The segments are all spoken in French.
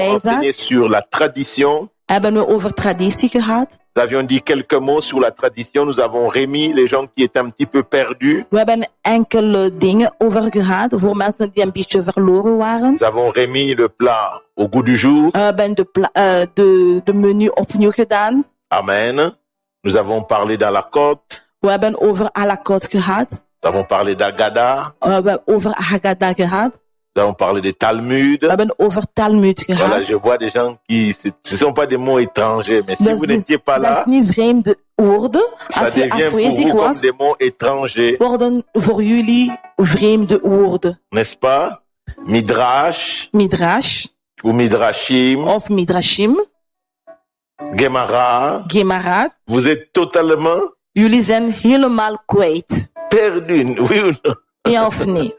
enseigné sur la tradition. Hebben we over traditie gehad. Nous avions dit quelques mots sur la tradition. Nous avons remis les gens qui étaient un petit peu perdus. We hebben enkele dingen over gehad voor mensen die een beetje verloren waren. Nous avons remis le plat au goût du jour. We hebben de menu opnieuw gedaan. Amen. Nous avons parlé dans la côte. We hebben over à la côte gehad. Nous avons parlé d'Agada. We hebben over Haggadah gehad. Nous avons parlé de Talmud. We hebben over Talmud gehad. Voilà, je vois des gens qui... Ce ne sont pas des mots étrangers, mais si vous n'étiez pas là, dat is niet vreemde woorden. ça Als je devient pour afwezig vous comme was, des mots étrangers. worden voor jullie vreemde woorden. N'est-ce pas? Midrash Midrash ou Midrashim, of Midrashim, Gemara. Gemara. Vous êtes totalement Jullie zijn helemaal kwijt. perdus, oui ou non? Ja of nee?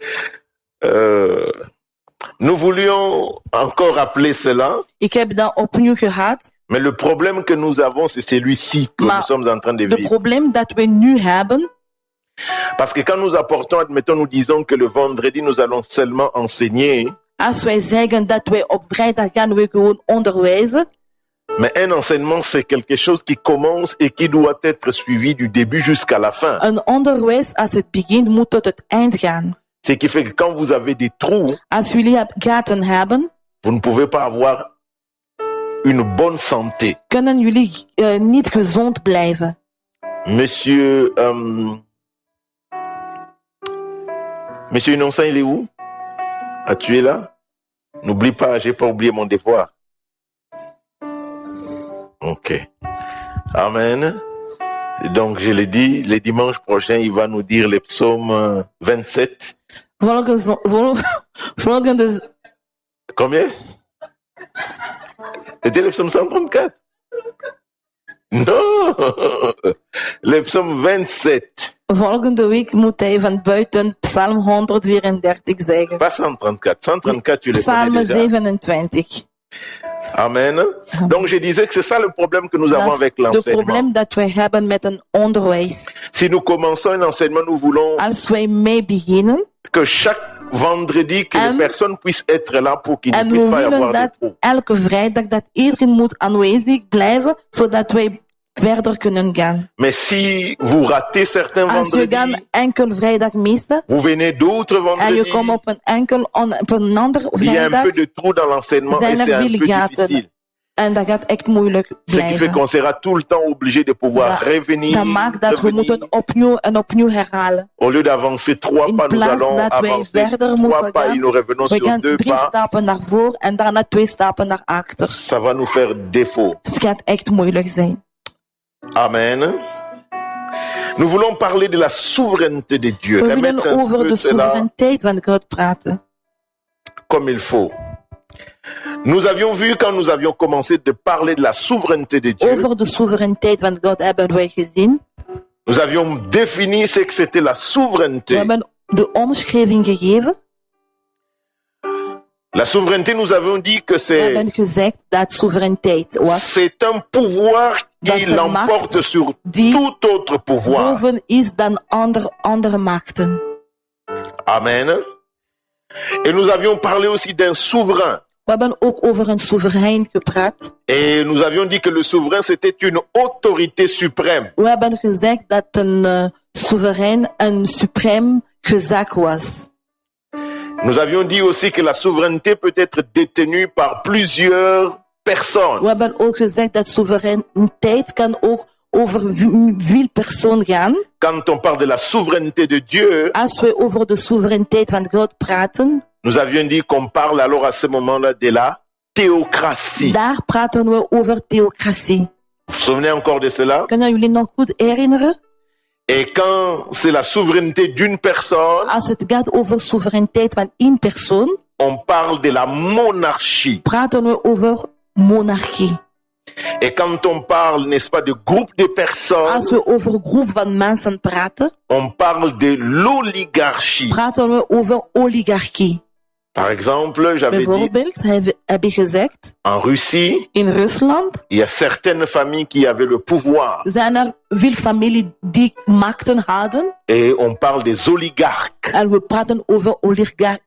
Nous voulions encore rappeler cela, Ik heb dat opnieuw gehad. mais le problème que nous avons, c'est celui-ci que Maar nous sommes en train de Het vivre. probleem dat we nu hebben, Parce que quand nous apportons, admettons, nous disons que le vendredi, nous allons seulement enseigner, als wij zeggen dat wij op vrijdag gaan we gewoon onderwijzen, mais un enseignement, c'est quelque chose qui commence et qui doit être suivi du début jusqu'à la fin. een onderwijs als het begint moet tot het eind gaan. Ce qui fait que quand vous avez des trous, Als jullie gaten hebben, vous ne pouvez pas avoir une bonne santé. kunnen jullie niet gezond blijven. Monsieur Innocent, il est où? Ah, tu es là? N'oublie pas, j'ai pas oublié mon devoir. Ok. Amen. Et donc, je l'ai dit, le dimanche prochain, il va nous dire les psaumes 27. Volgende Combien? C'était le psaume 134? Non! Le psaume 27. Volgende week moet hij van buiten Psalm 134 zeggen. Pas 134. 134, tu le Psalm connais déjà. 27. Amen. Donc, je disais que c'est ça le problème que nous avons Dat avec is het l'enseignement. probleem dat wij hebben met een onderwijs. Si nous commençons un enseignement, nous voulons Als wij mee beginnen, que chaque vendredi, que les personnes puissent être là pour qu'il ne en puisse we pas y willen avoir de dat trous. elke vrijdag dat iedereen moet aanwezig blijven, zodat wij verder kunnen gaan. Mais si vous ratez certains Als je vendredis, dan enkel vrijdag missen vous venez d'autres en je vendredis, komt op een ander il y a un vrijdag, peu de trous dans l'enseignement et zijn c'est er un veel peu gaten. difficile. En dat gaat echt moeilijk Ce qui fait blijven. qu'on sera tout le temps obligé de pouvoir revenir, Dat maakt dat we revenir. moeten opnieuw en opnieuw herhalen. Au lieu d'avancer 3 In pas, nous plaats allons dat wij avancer verder 3 moesten pas et gaan, nous revenons we sur gaan 2 3 pas. stappen naar voor en daarna 2 stappen naar achter. Ça va nous faire défaut. Het gaat echt moeilijk zijn. Amen. Nous voulons parler de la souveraineté de Dieu. We Remettre willen un over peu de cela soevereiniteit van God praten. comme il faut. Nous avions vu quand nous avions commencé de parler de la souveraineté de Dieu, Over de soevereiniteit van God hebben wij gezien. nous avions défini ce que c'était la We souveraineté. hebben de omschrijving gegeven. La souveraineté, nous avons dit que We hebben gezegd dat soevereiniteit was c'est un pouvoir Dat qui is een l'emporte macht sur die tout autre pouvoir. boven is dan andere machten. Amen. Et nous avions parlé aussi d'un souverain. We hebben ook over een soeverein gepraat. Et nous avions dit que le souverain, c'était une autorité suprême. We hebben gezegd dat een soeverein een suprem gezag was. Nous avions dit aussi que la souveraineté peut être détenue par plusieurs personnes. We hebben ook gezegd dat soevereiniteit kan ook over veel personen gaan. Quand on parle de la souveraineté de Dieu, Als we over de soevereiniteit van God praten, nous avions dit qu'on parle alors à ce moment-là de la théocratie. daar praten we over theocratie. Vous vous souvenez encore de cela? Kunnen jullie nog goed herinneren? Et quand c'est la souveraineté d'une personne, Als het gaat over soevereiniteit van één persoon, on parle de la monarchie. praten we over monarchie. Et quand on parle, n'est-ce pas, de groupe de personnes, Als we over groep van mensen praten, on parle de l'oligarchie. praten we over oligarchie. Par exemple, j'avais dit, Bijvoorbeeld heb je gezegd, en Russie, in Rusland il y a certaines familles qui avaient le pouvoir. zijn er veel families die machten hadden. Et on parle des oligarques. En we praten over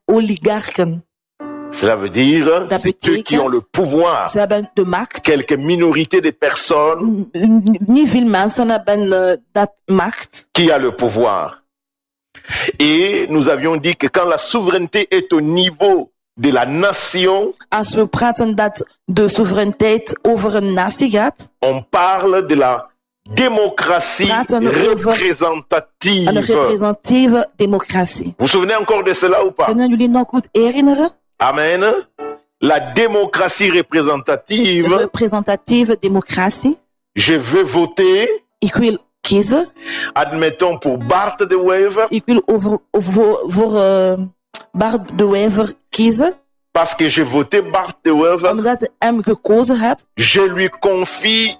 oligarchen. Cela veut dire, Dat c'est ceux qui betekent- ont le pouvoir. Ze hebben de macht. Quelques minorités de personnes Niet veel mensen hebben dat macht. qui a le pouvoir. Et nous avions dit que quand la souveraineté est au niveau de la nation, Als we praten dat de soevereiniteit over een natie gaat, on parle de la démocratie Praten over- een représentative. representatieve democratie. Vous vous souvenez encore de cela ou pas? Kunnen jullie nog goed herinneren? Amen. La démocratie représentative, Representatieve democratie. je veux voter, Ik wil kiezen. admettons pour Bart de Wever, Ik wil voor Bart de Wever kiezen. parce que j'ai voté Bart de Wever, Omdat ik hem gekozen heb. je lui confie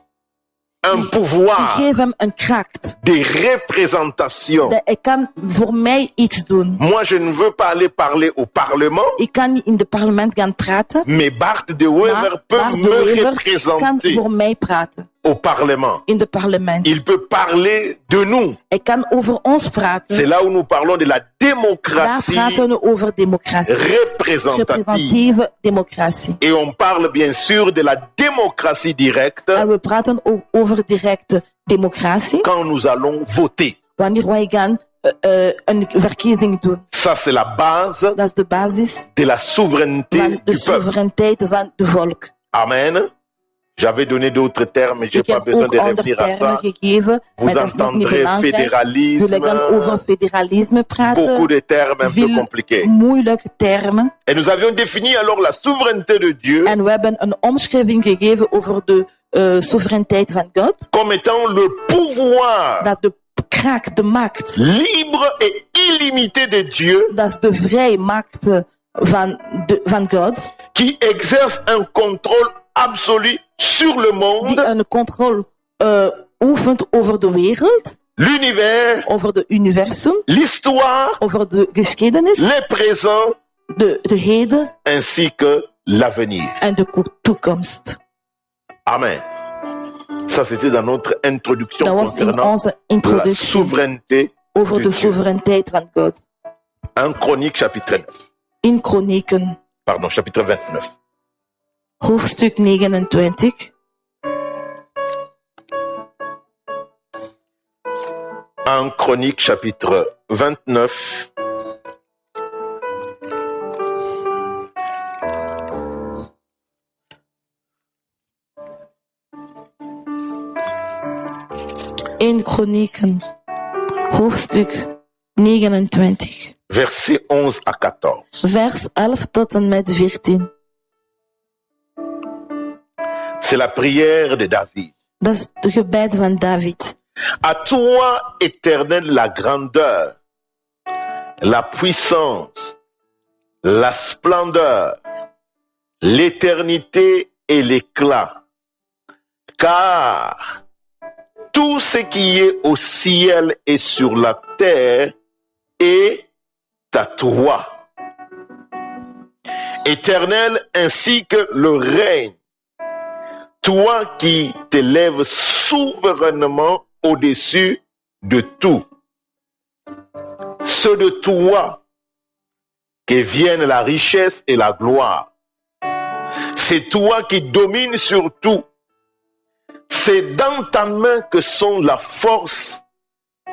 un Ik pouvoir geef hem een kracht. de représentation. Dat hij kan voor mij iets doen. Moi, je ne veux pas aller parler au Parlement, Ik kan niet in het parlement gaan praten. mais Bart de Wever Maar peut Bart de me Wever kan représenter voor mij praten. au Parlement. In het parlement. Il peut parler de nous. Hij kan over ons C'est praten. là où nous parlons de la Daar démocratie praten we over democratie. représentative. Representatieve democratie. Et on parle bien sûr de la démocratie directe En we praten ook over directe democratie. quand nous allons voter. Wanneer wij gaan een verkiezing doen. Ça, c'est la base Dat is de basis de la souveraineté van de du peuple. soevereiniteit van de volk. Amen. J'avais donné d'autres termes, mais je n'ai Ik pas heb besoin ook de andere revenir à termen ça. gegeven, Vous maar dat is nog niet entendrez belangrijk. Jullie gaan fédéralisme, over federalisme praten. beaucoup de termes un peu Veel compliqués. moeilijke termen. Et nous avions défini alors la souveraineté de Dieu En we hebben een omschrijving gegeven over de soevereiniteit van God. comme étant le pouvoir Dat de kracht, de macht, libre et illimité de Dieu dat is de vrije macht van God. qui exerce un contrôle absolu sur le Die monde, een controle oefent over de wereld, l'univers, over de universum, l'histoire, over de geschiedenis, le présent de heden ainsi que l'avenir. en de toekomst. Amen. Ça, c'était dans notre introduction Dat was in concernant onze la introductie souveraineté over de de Dieu. soevereiniteit van God. 1 Chronique, chapitre 9. In Kronieken, Pardon, chapitre 29. hoofdstuk 29. 1 Chronique, chapitre 29. In Kronieken, hoofdstuk 29. Versets 11 à 14. Vers 11 tot en met 14. C'est la prière de David. Dat is de gebed van David. À toi, Éternel, la grandeur, la puissance, la splendeur, l'éternité et l'éclat. Car tout ce qui est au ciel et sur la terre est à toi. Éternel, ainsi que le règne, toi qui t'élèves souverainement au-dessus de tout. C'est de toi que viennent la richesse et la gloire. C'est toi qui domines sur tout. C'est dans ta main que sont la force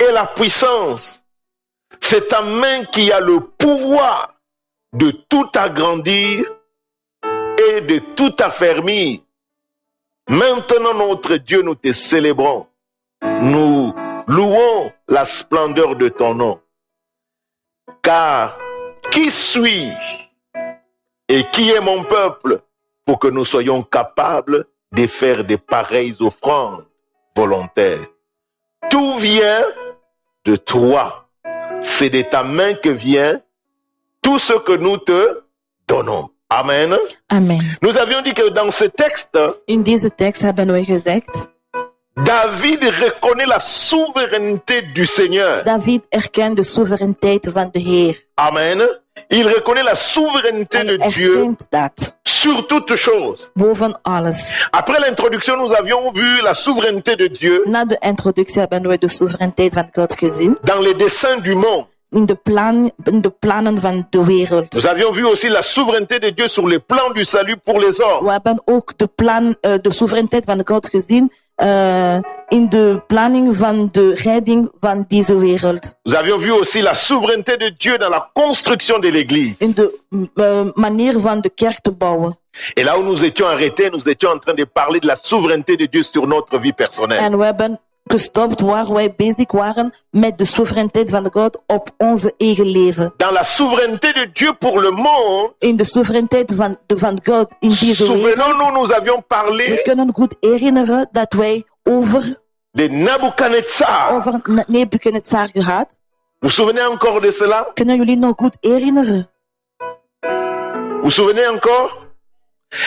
et la puissance. C'est ta main qui a le pouvoir de tout agrandir et de tout affermir. Maintenant, notre Dieu, nous te célébrons. Nous louons la splendeur de ton nom. Car qui suis-je et qui est mon peuple pour que nous soyons capables de faire de pareilles offrandes volontaires? Tout vient de toi. C'est de ta main que vient tout ce que nous te donnons. Amen. Amen. Nous avions dit que dans ce texte, In deze tekst hebben we gezegd, David reconnaît la souveraineté du Seigneur. David erkent de soevereiniteit van de Heer. Amen. Il reconnaît la souveraineté de Hij Dieu erkent dat sur toutes choses. boven alles. Après l'introduction, nous avions vu la souveraineté de Dieu Na de introductie hebben we de soevereiniteit van God gezien dans les desseins du monde. in de plannen van de wereld. Nous avions vu aussi la souveraineté de Dieu sur les plans du salut pour les hommes. We hebben ook de soevereiniteit van God gezien in de planning van de redding van deze wereld. Nous avions vu aussi la souveraineté de Dieu dans la construction de l'Église. In de manier van de kerk te bouwen. Et là où nous étions arrêtés, nous étions en train de parler de la souveraineté de Dieu sur notre vie personnelle. En we hebben gestopt waar wij bezig waren met de soevereiniteit van God op onze eigen leven. Dans la souveraineté de Dieu pour le monde, In de soevereiniteit van God in deze wereld. souvenons-nous, nous avions We parlé kunnen goed herinneren dat wij over de Nabuchodonosor. Nebukadnezar gehad. Vous vous souvenez encore de cela? Kunnen jullie nog goed herinneren? Vous vous souvenez encore?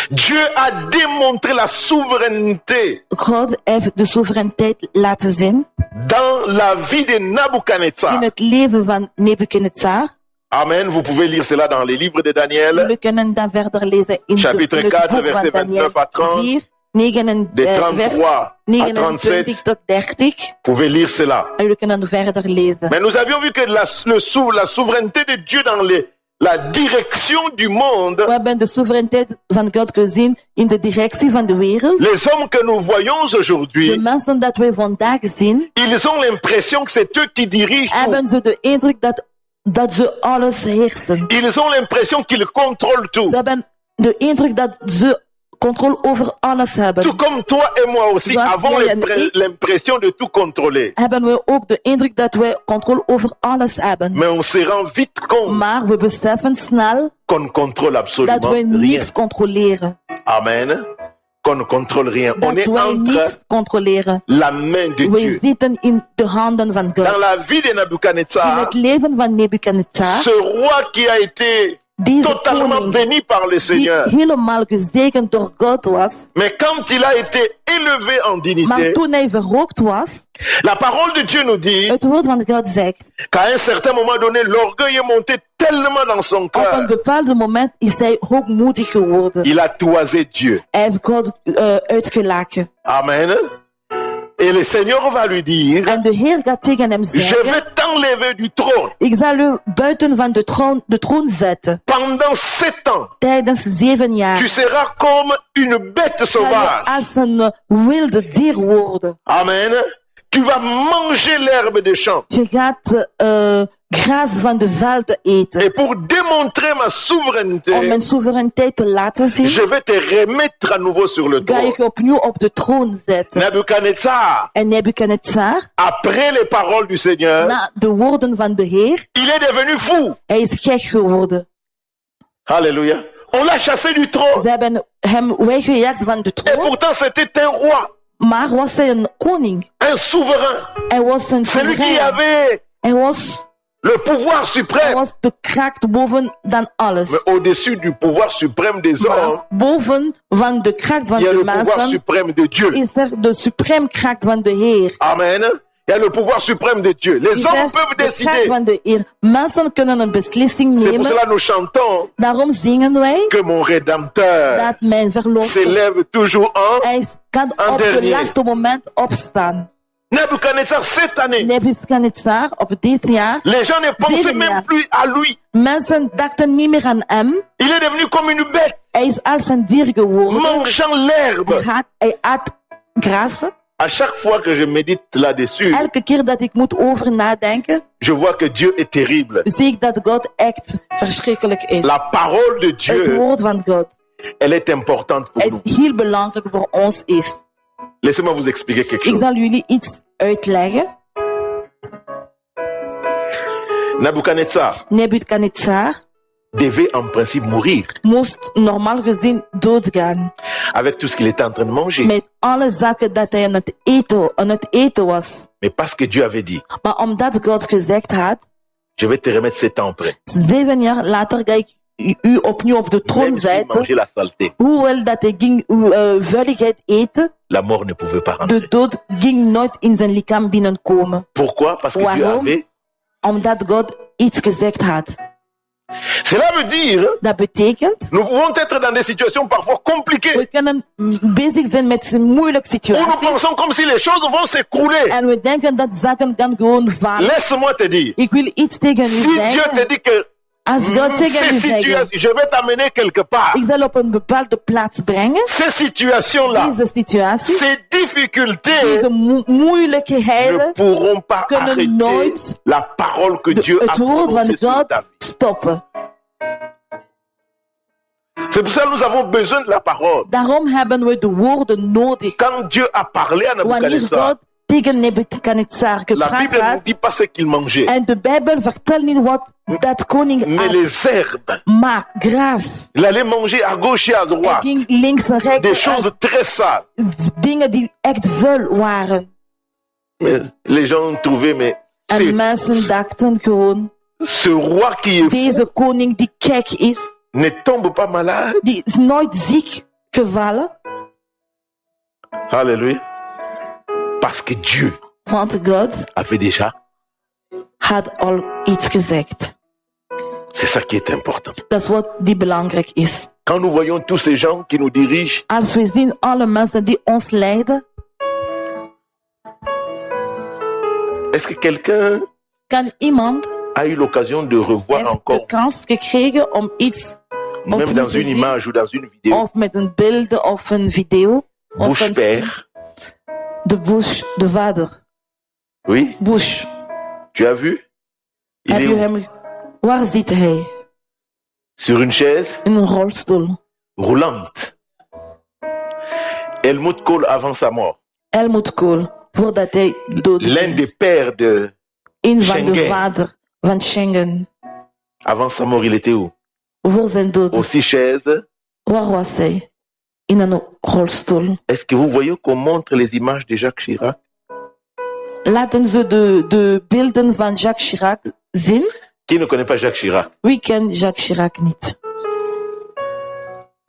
Dieu a démontré la souveraineté God heeft de soevereiniteit laten zien dans la vie de Nabuchodonosor. in het leven van Nebukadnezar. Amen. Vous pouvez lire cela dans les livres de Daniel, We kunnen dan verder lezen in chapitre het 4, boek van verset Daniel 29 à 30, 4, de 33 à 29 37. tot 30. Vous pouvez lire cela. En we kunnen verder lezen. Mais nous avions vu que la souveraineté de Dieu dans la direction du monde, We hebben de soevereiniteit van God gezien in de directie van de wereld. les hommes que nous voyons De aujourd'hui, mensen dat wij vandaag zien, ils ont l'impression que c'est eux qui dirigent tout. hebben ze de indruk dat ze alles heersen. Ils ont l'impression qu'ils contrôlent tout. Ze hebben de indruk dat ze controle over alles hebben. Tout comme toi et moi aussi Zoals avons jij en ik. l'impression de tout contrôler. Hebben we ook de indruk dat wij controle over alles hebben. Mais on se rend vite compte Maar we beseffen snel qu'on ne contrôle dat absolument we rien. niets controleren. Amen. Qu'on ne contrôle rien. On Dat est wij entre niets controleren. la main de Wij Dieu. zitten in de handen van Dans God. la vie de In Nabuchodonosor, het leven van Nebukadnezar, ce roi qui a été deze totalement koning béni par le die Seigneur. helemaal gezegend door God was, Mais quand il a été élevé en maar dignité, toen hij verhoogd was, la parole de Dieu nous dit het woord van God zegt, qu'à un certain moment donné, l'orgueil est monté tellement dans son op een cœur, bepaald moment is hij hoogmoedig geworden. il a toisé Dieu. Hij heeft God uitgelachen. Amen. Et le Seigneur va lui dire, En de Heer gaat tegen hem je zeggen, vais t'enlever du trône ik zal u buiten van de troon zetten. pendant 7 ans. Tijdens 7 jaar. Tu seras comme une bête Zal je sauvage. als een wilde dier worden. Amen. Tu vas manger l'herbe des champs. Je gaat gras van de velden eten. Et pour démontrer ma Om souveraineté, mijn soevereiniteit te laten zien, je vais te remettre à nouveau sur le ga trône. ik je opnieuw op de troon zetten. Nebuchadnezzar, En Nebukadnezar, après les paroles du Seigneur, na de woorden van de Heer, il est devenu fou. hij is gek geworden. Alléluia. On l'a chassé du trône. Ze hebben hem weggejaagd van de Et troon, pourtant, c'était un roi, maar was hij een koning. un souverain. Hij was een Celui qui soeverein. avait Hij was le pouvoir Hij suprême. was de kracht boven dan alles. Mais au-dessus du pouvoir suprême des hommes, Maar boven van de kracht van il y a de le pouvoir mensen suprême de Dieu. is er de supreme kracht van de Heer. Amen. Il y a le pouvoir suprême de Dieu. Les Is er hommes peuvent de kracht décider. van de Heer. Mensen kunnen een beslissing C'est pour nemen. cela que nous chantons Daarom zingen wij que mon Rédempteur dat mijn verlosser, s'élève toujours en hij kan en op het dernier. laatste moment opstaan. Nebuchadnezzar cette année. Nebukadnezar op dit jaar, Les gens ne pensaient Dernier. même plus à lui. mensen dachten niet meer aan hem. Il est devenu comme une bête, Hij is als een dier geworden. mangeant l'herbe. Hij at gras. À chaque fois que je médite là-dessus, Elke keer dat ik moet over nadenken, je vois que Dieu est terrible. zie ik dat God echt verschrikkelijk is. La parole de Het Dieu, woord van God elle est importante pour nous. het heel belangrijk voor ons is. Laissez-moi vous expliquer quelque Ik chose. zal jullie iets uitleggen. Nebuchadnezzar Nebukadnezar devait en principe mourir moest normaal gezien doodgaan. avec tout ce qu'il était en train de manger. Met alle zaken dat hij aan het eten was. Mais parce que Dieu avait dit, Maar omdat God gezegd had, je vais te remettre 7 ans après. 7 jaar later ga ik u opnieuw op de troon Même s'il zetten. mangeait la saleté, Hoewel dat hij ging vuiligheid eten, la mort ne pouvait pas de rentrer. dood ging nooit in zijn lichaam binnenkomen. Pourquoi? Parce que Dieu Waarom? avait Omdat God iets gezegd had. Cela veut dire, Dat betekent, nous pouvons être dans des situations parfois compliquées, we kunnen bezig zijn met een moeilijke où nous situatie. pensons comme si les choses vont s'écrouler. En we denken dat zaken gaan gewoon vallen. Laisse-moi te dire, Ik wil iets tegen u si Dieu te zeggen. dit que Als God tegen ces u zegt, situations, je vais t'amener quelque part, ik zal op een bepaalde plaats brengen. ces situations-là, Deze situatie, ces difficultés deze ne moeilijkheden pourront pas kunnen arrêter nooit la parole que Dieu a het woord van prononcée sur ta God vie. stoppen. C'est pour ça que nous avons besoin de la parole. Daarom hebben we de woorden nodig. Quand Dieu a parlé à Wanneer Nabuchodonosor, God tegen Nebuchadnezzar la gepraat Bible ne had, dit pas ce qu'il mangeait, en de Bijbel vertelt niet wat dat koning mais had, les herbes. maar gras. Il allait manger à gauche et à Hij droite ging links en rechts, des choses très sales. dingen die echt vuil waren. Mais les gens trouvaient, mais En mensen dachten gewoon, ce roi qui est fou deze koning die gek is, ne tombe pas malade. die is nooit ziek gevallen, Alléluia. Parce que Dieu want God avait déjà. had al iets gezegd. C'est ça qui est important. Dat is wat die belangrijk is. Quand nous voyons tous ces gens qui nous dirigent, Als we zien alle mensen die ons leiden, est-ce que quelqu'un kan iemand a eu l'occasion de revoir heeft de encore, kans gekregen om iets, même opnieuw dans te une zien, image ou dans une vidéo, of met een beeld of een video, of Bush een, père? de Bush, de vader, Oui, Bush. tu as vu? Il Heb est je où? hem, waar zit hij? Sur une chaise In een rolstoel. roulante. Helmut Kohl avant sa mort, Helmut Kohl, voordat hij dood l'un ging. des pères de... Een van de Schengen. vader van Schengen. Avant sa mort, il était où? Voor zijn dood. Aussi chaise. Waar was hij? In een rolstoel. Est-ce que vous voyez qu'on montre les images de Jacques Chirac? Laten ze de beelden van Jacques Chirac zien. Qui ne connaît pas Jacques Chirac? Wie kent Jacques Chirac niet?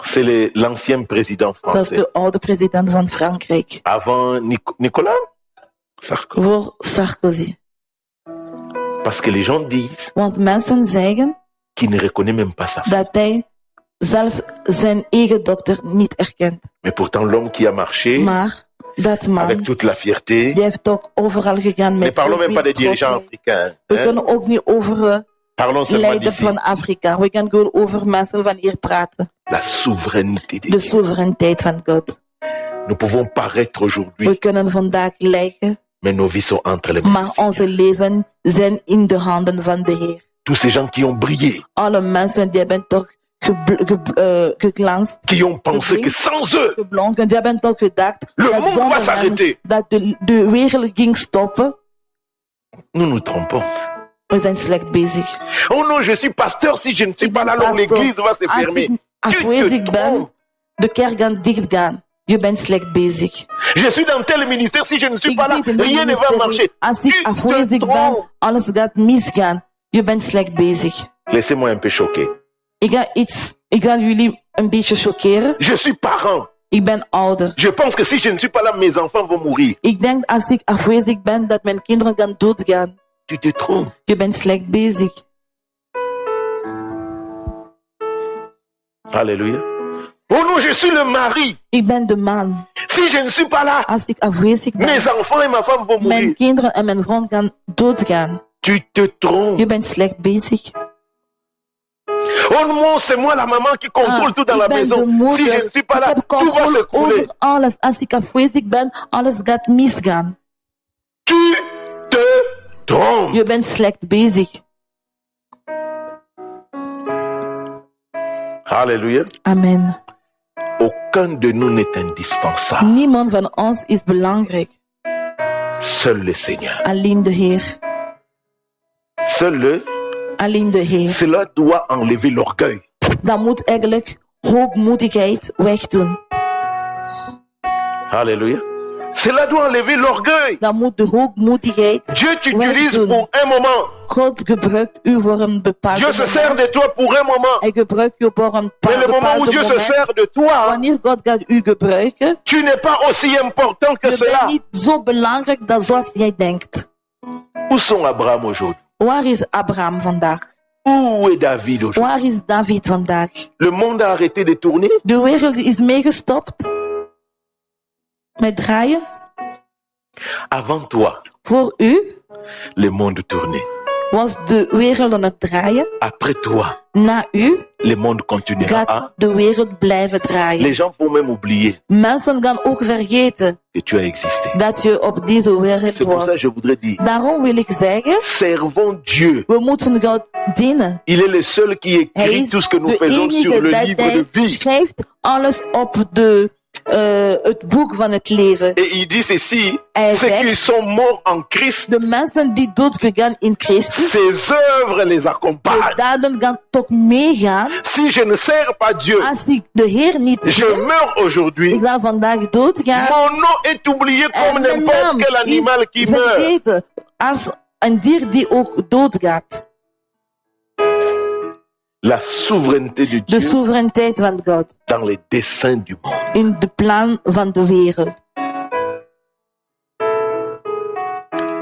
C'est l'ancien président Dat is français. de oude president van Frankrijk. Avant Nicolas Sarkozy. Voor Sarkozy. Parce que les gens disent Want mensen zeggen qu'il ne reconnaît même pas sa femme. dat hij zelf zijn eigen dochter niet erkent. Mais pourtant, l'homme qui a marché Maar dat man, avec toute la fierté, die heeft ook overal gegaan ne met parlons même pas des zoveel dirigeants trotsheid. africains. We hein. kunnen ook niet over Parlons seulement leiders d'ici. van Afrika. We kunnen gewoon over mensen van hier praten. La souveraineté de De Dieu. soevereiniteit van God. Nous pouvons paraître We aujourd'hui, kunnen vandaag lijken, mais nos vies sont entre les mains. maar du Seigneur. onze leven zijn in de handen van de Heer. Tous ces gens qui ont brillé, Alle mensen die hebben toch geglanst, qui ont pensé Oui. que sans eux, geblonken, die hebben toch gedacht le dat monde va zonder hen s'arrêter. dat de wereld ging stoppen. Nous nous trompons. We zijn slecht bezig. Oh non, je suis pasteur, si je ne suis pas là, alors Pastor, l'église va se Als fermer. ik afwezig ben, de kerk gaat dichtgaan. Je bent slecht bezig. Je suis dans tel ministère, si je ne suis Ik pas là, zit in een rien ne va ministerie. marcher. Als Tu ik te afwezig ben, trompes. alles gaat misgaan. Je bent slecht bezig. Laissez-moi un peu choquer. Ik ga jullie een beetje choqueren. Je suis parent. Ik ben ouder. Je pense que si je ne suis pas là, mes enfants vont mourir. Ik denk als ik afwezig ben, dat mijn kinderen gaan doodgaan. Tu te trompes. Je bent slecht bezig. Alléluia. Oh non, je suis le mari. Ik ben de man. Si je ne suis pas là, Als ik afwezig ben, mes enfants et ma femme vont mijn mourir. kinderen en mijn vrouw gaan doodgaan. Tu te trompes. Je bent slecht bezig. Oh non, c'est moi la maman qui contrôle tout dans ik la ben maison. de moeder. Si je ne suis pas Ik là, heb tout va controle s'écrouler. over alles. Als ik afwezig ben, alles gaat misgaan. Tu te trompes. Je bent slecht bezig. Alléluia. Amen. Aucun de nous n'est indispensable. Niemand van ons is belangrijk. Seul le Seigneur. Alleen de Heer. Seul Alleen de Heer. cela doit enlever l'orgueil. Dat moet eigenlijk hoogmoedigheid wegdoen. Alléluia. Cela doit enlever l'orgueil. Dat moet de hoogmoedigheid Dieu t'utilise wegdoen. pour un moment. God gebruikt u voor een bepaald Dieu se sert moment. de toi pour un moment. Hij gebruikt u voor een Mais le moment où bepaald Dieu se moment. sert de toi, Wanneer God gaat u gebruiken, tu n'es pas aussi important que je bent cela. niet zo belangrijk dat zoals jij denkt. Où sont Abraham aujourd'hui? Waar is Abraham vandaag? Où est David aujourd'hui? Waar is David vandaag? Le monde a arrêté de tourner. De wereld is meegestopt met draaien. Avant toi, Voor u le monde tournait. was de wereld aan het draaien. Après toi, Na u le monde continuera. gaat de wereld blijven draaien. Les gens vont même oublier Mensen gaan ook vergeten que tu as existé. dat je op deze wereld C'est pour ça que was. je voudrais dire, Daarom wil ik zeggen, servons Dieu. we moeten God dienen. Il est le seul qui Hij écrit is tout ce que nous de faisons sur enige le dat livre de hij vie. schrijft alles op het boek van het leven. Et il dit ceci, Hij ceux qui zegt, sont morts en Christ, de mensen die doodgegaan in Christus, ses œuvres les de accompagnent. daden gaan toch meegaan. Si je ne sers pas Dieu, Als ik de Heer niet je dien, meurs aujourd'hui. ik zal vandaag doodgaan. Mon nom est oublié En comme mijn n'importe naam quel animal is qui meurt. vergeten als een dier die ook doodgaat. La souveraineté de De Dieu soevereiniteit van God dans les desseins du monde. in de plan van de wereld.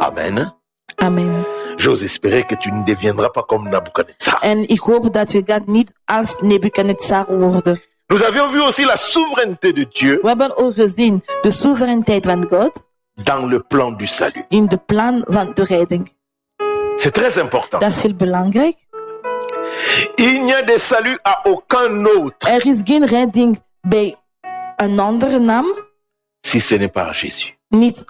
Amen. Amen. J'ose espérer que tu ne deviendras pas comme Nabucodonosor. En ik hoop dat je gaat niet als Nebukadnezar worden. Nous avions vu aussi la souveraineté de Dieu We hebben ook gezien de soevereiniteit van God dans le plan du salut. in de plan van de redding. C'est très important. Dat is heel belangrijk. Il n'y a de salut à aucun autre Er is geen redding bij een andere naam, si ce n'est pas Jésus. niet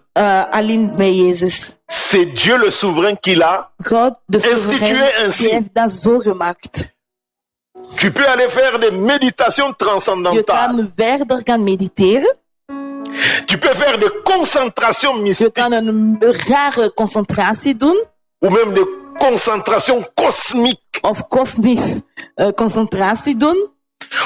alleen bij Jezus. C'est Dieu le souverain qui l'a. God, de Institué soeverein, ainsi. die heeft dat zo gemaakt. Tu peux aller faire des méditations Je transcendantales. kan verder gaan mediteren. Tu peux faire des concentrations Je mystiques kan een rare concentratie doen. ou même des concentrations cosmiques. Of kosmisch concentratie doen.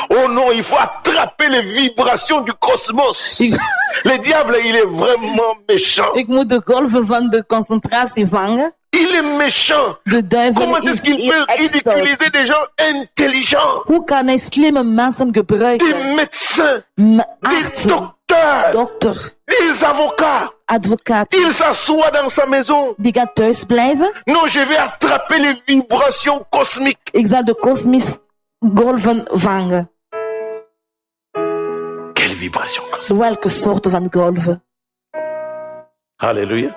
Oh non, il faut attraper les vibrations du cosmos. Ik, Le diable, il est vraiment méchant. ik moet de golven van de concentratie vangen. Il est méchant. De duivel Comment is est-ce qu'il peut echt stout. ridiculiser des gens intelligents, Hoe kan hij slimme mensen des gebruiken? médecins, des Artsen, docteurs, dokter, des avocats? advocaat. Il s'assoit dans sa maison. Die gaat thuis blijven. Non, je vais attraper les vibrations cosmiques. Ik zal de kosmische golven vangen. Quelle vibration cosmique. Welke soorten van golven? Alléluia.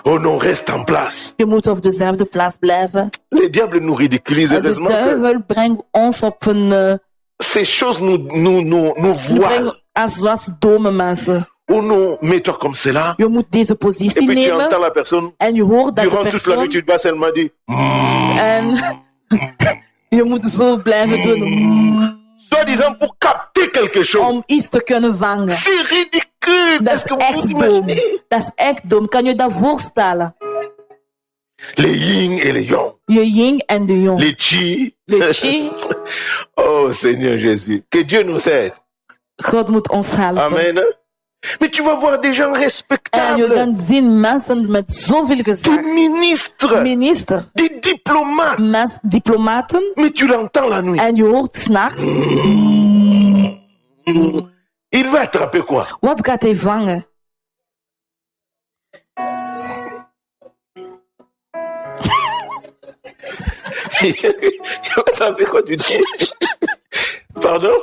Oh non, reste en place. Je moet op dezelfde plaats blijven. Le diable nous ridiculise. De Heureusement que duivel brengt ons op een... ces choses nous die voilent. brengt ons zoals dome mensen. Oh non, mets-toi comme cela. Je moet deze Et positie puis tu nemen. entends la personne. En je hoort dat de Durant toute la nuit, persoon... tu vas seulement dire. En je moet zo blijven doen. Soi-disant pour capter quelque chose. Om iets te kunnen vangen. C'est ridicule. Dat Est-ce is que vous vous echt dom. imaginez? Dat is echt dom. Kan je dat voorstellen? Les yin et les yang. Je yin en de yang. Les chi. De chi. Oh Seigneur Jésus. Que Dieu nous aide. God moet ons helpen. Amen. Mais tu vas voir des gens En je respectables. kan zien mensen met zoveel Des gezag. ministres. Minister, Des diplomates. diplomaten. Mais tu l'entends la nuit. En je hoort s'nachts. Il va attraper quoi? Wat gaat hij vangen? Il va attraper quoi, tu dis? Pardon?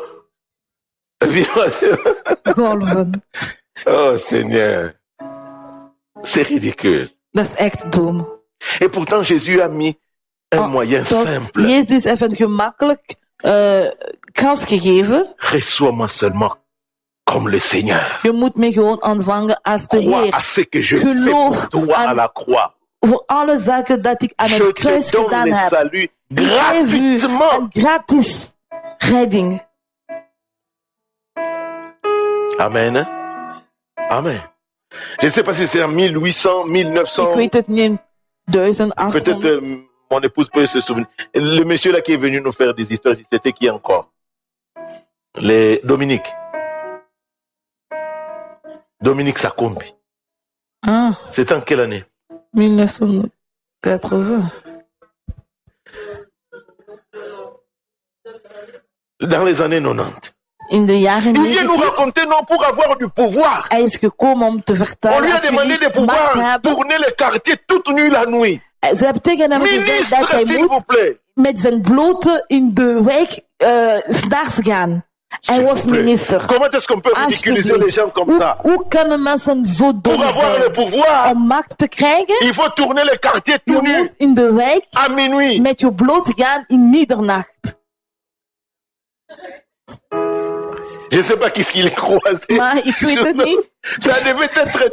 Vibration. Golven. Oh Seigneur. C'est ridicule. Dat is echt dom. Et pourtant, Jésus a mis un moyen Toch, simple. Jezus heeft een gemakkelijk kans gegeven. Reçois-moi seulement comme le Seigneur. Je moet me gewoon aanvangen als de Crois Heer. à ce que je Geloof fais pour toi aan- à la croix. Voor alle zaken dat ik aan Je het kruis te donne gedaan le heb. salut Ik geef u gratuitement. een gratis redding. Amen. hein? Amen. Je ne sais pas si c'est en 1800, Ik 1900. weet het niet. 1800. Peut-être mon épouse peut se souvenir. Le monsieur là qui est venu nous faire des histoires, c'était qui encore? Les Dominique. Dominique Sakombi. Ah, C'était en quelle année? 1980. Dans les années 90. In de jaren Il vient nous 90. raconter non pour avoir du pouvoir. Hij is gekomen om te On vertellen. lui a Als demandé jullie de macht pouvoir hebben, tourner les quartiers toute nuit la nuit. Ze hebben tegen hem gezegd dat Ministre, hij s'il vous moet plaît. met zijn blote in de wijk 's nachts gaan. Hij S'il was vous plaît. minister. Comment est-ce qu'on peut ridiculiser les gens comme ça? Hoe kunnen mensen zo dom Pour avoir le zijn? pouvoir, Om macht te krijgen, il faut tourner le quartier je tout nu moet in de wijk à minuit. met je bloot gaan in middernacht. Je ne sais pas qu'est-ce qu'il est croisé. Maar ik weet het niet. Ça devait être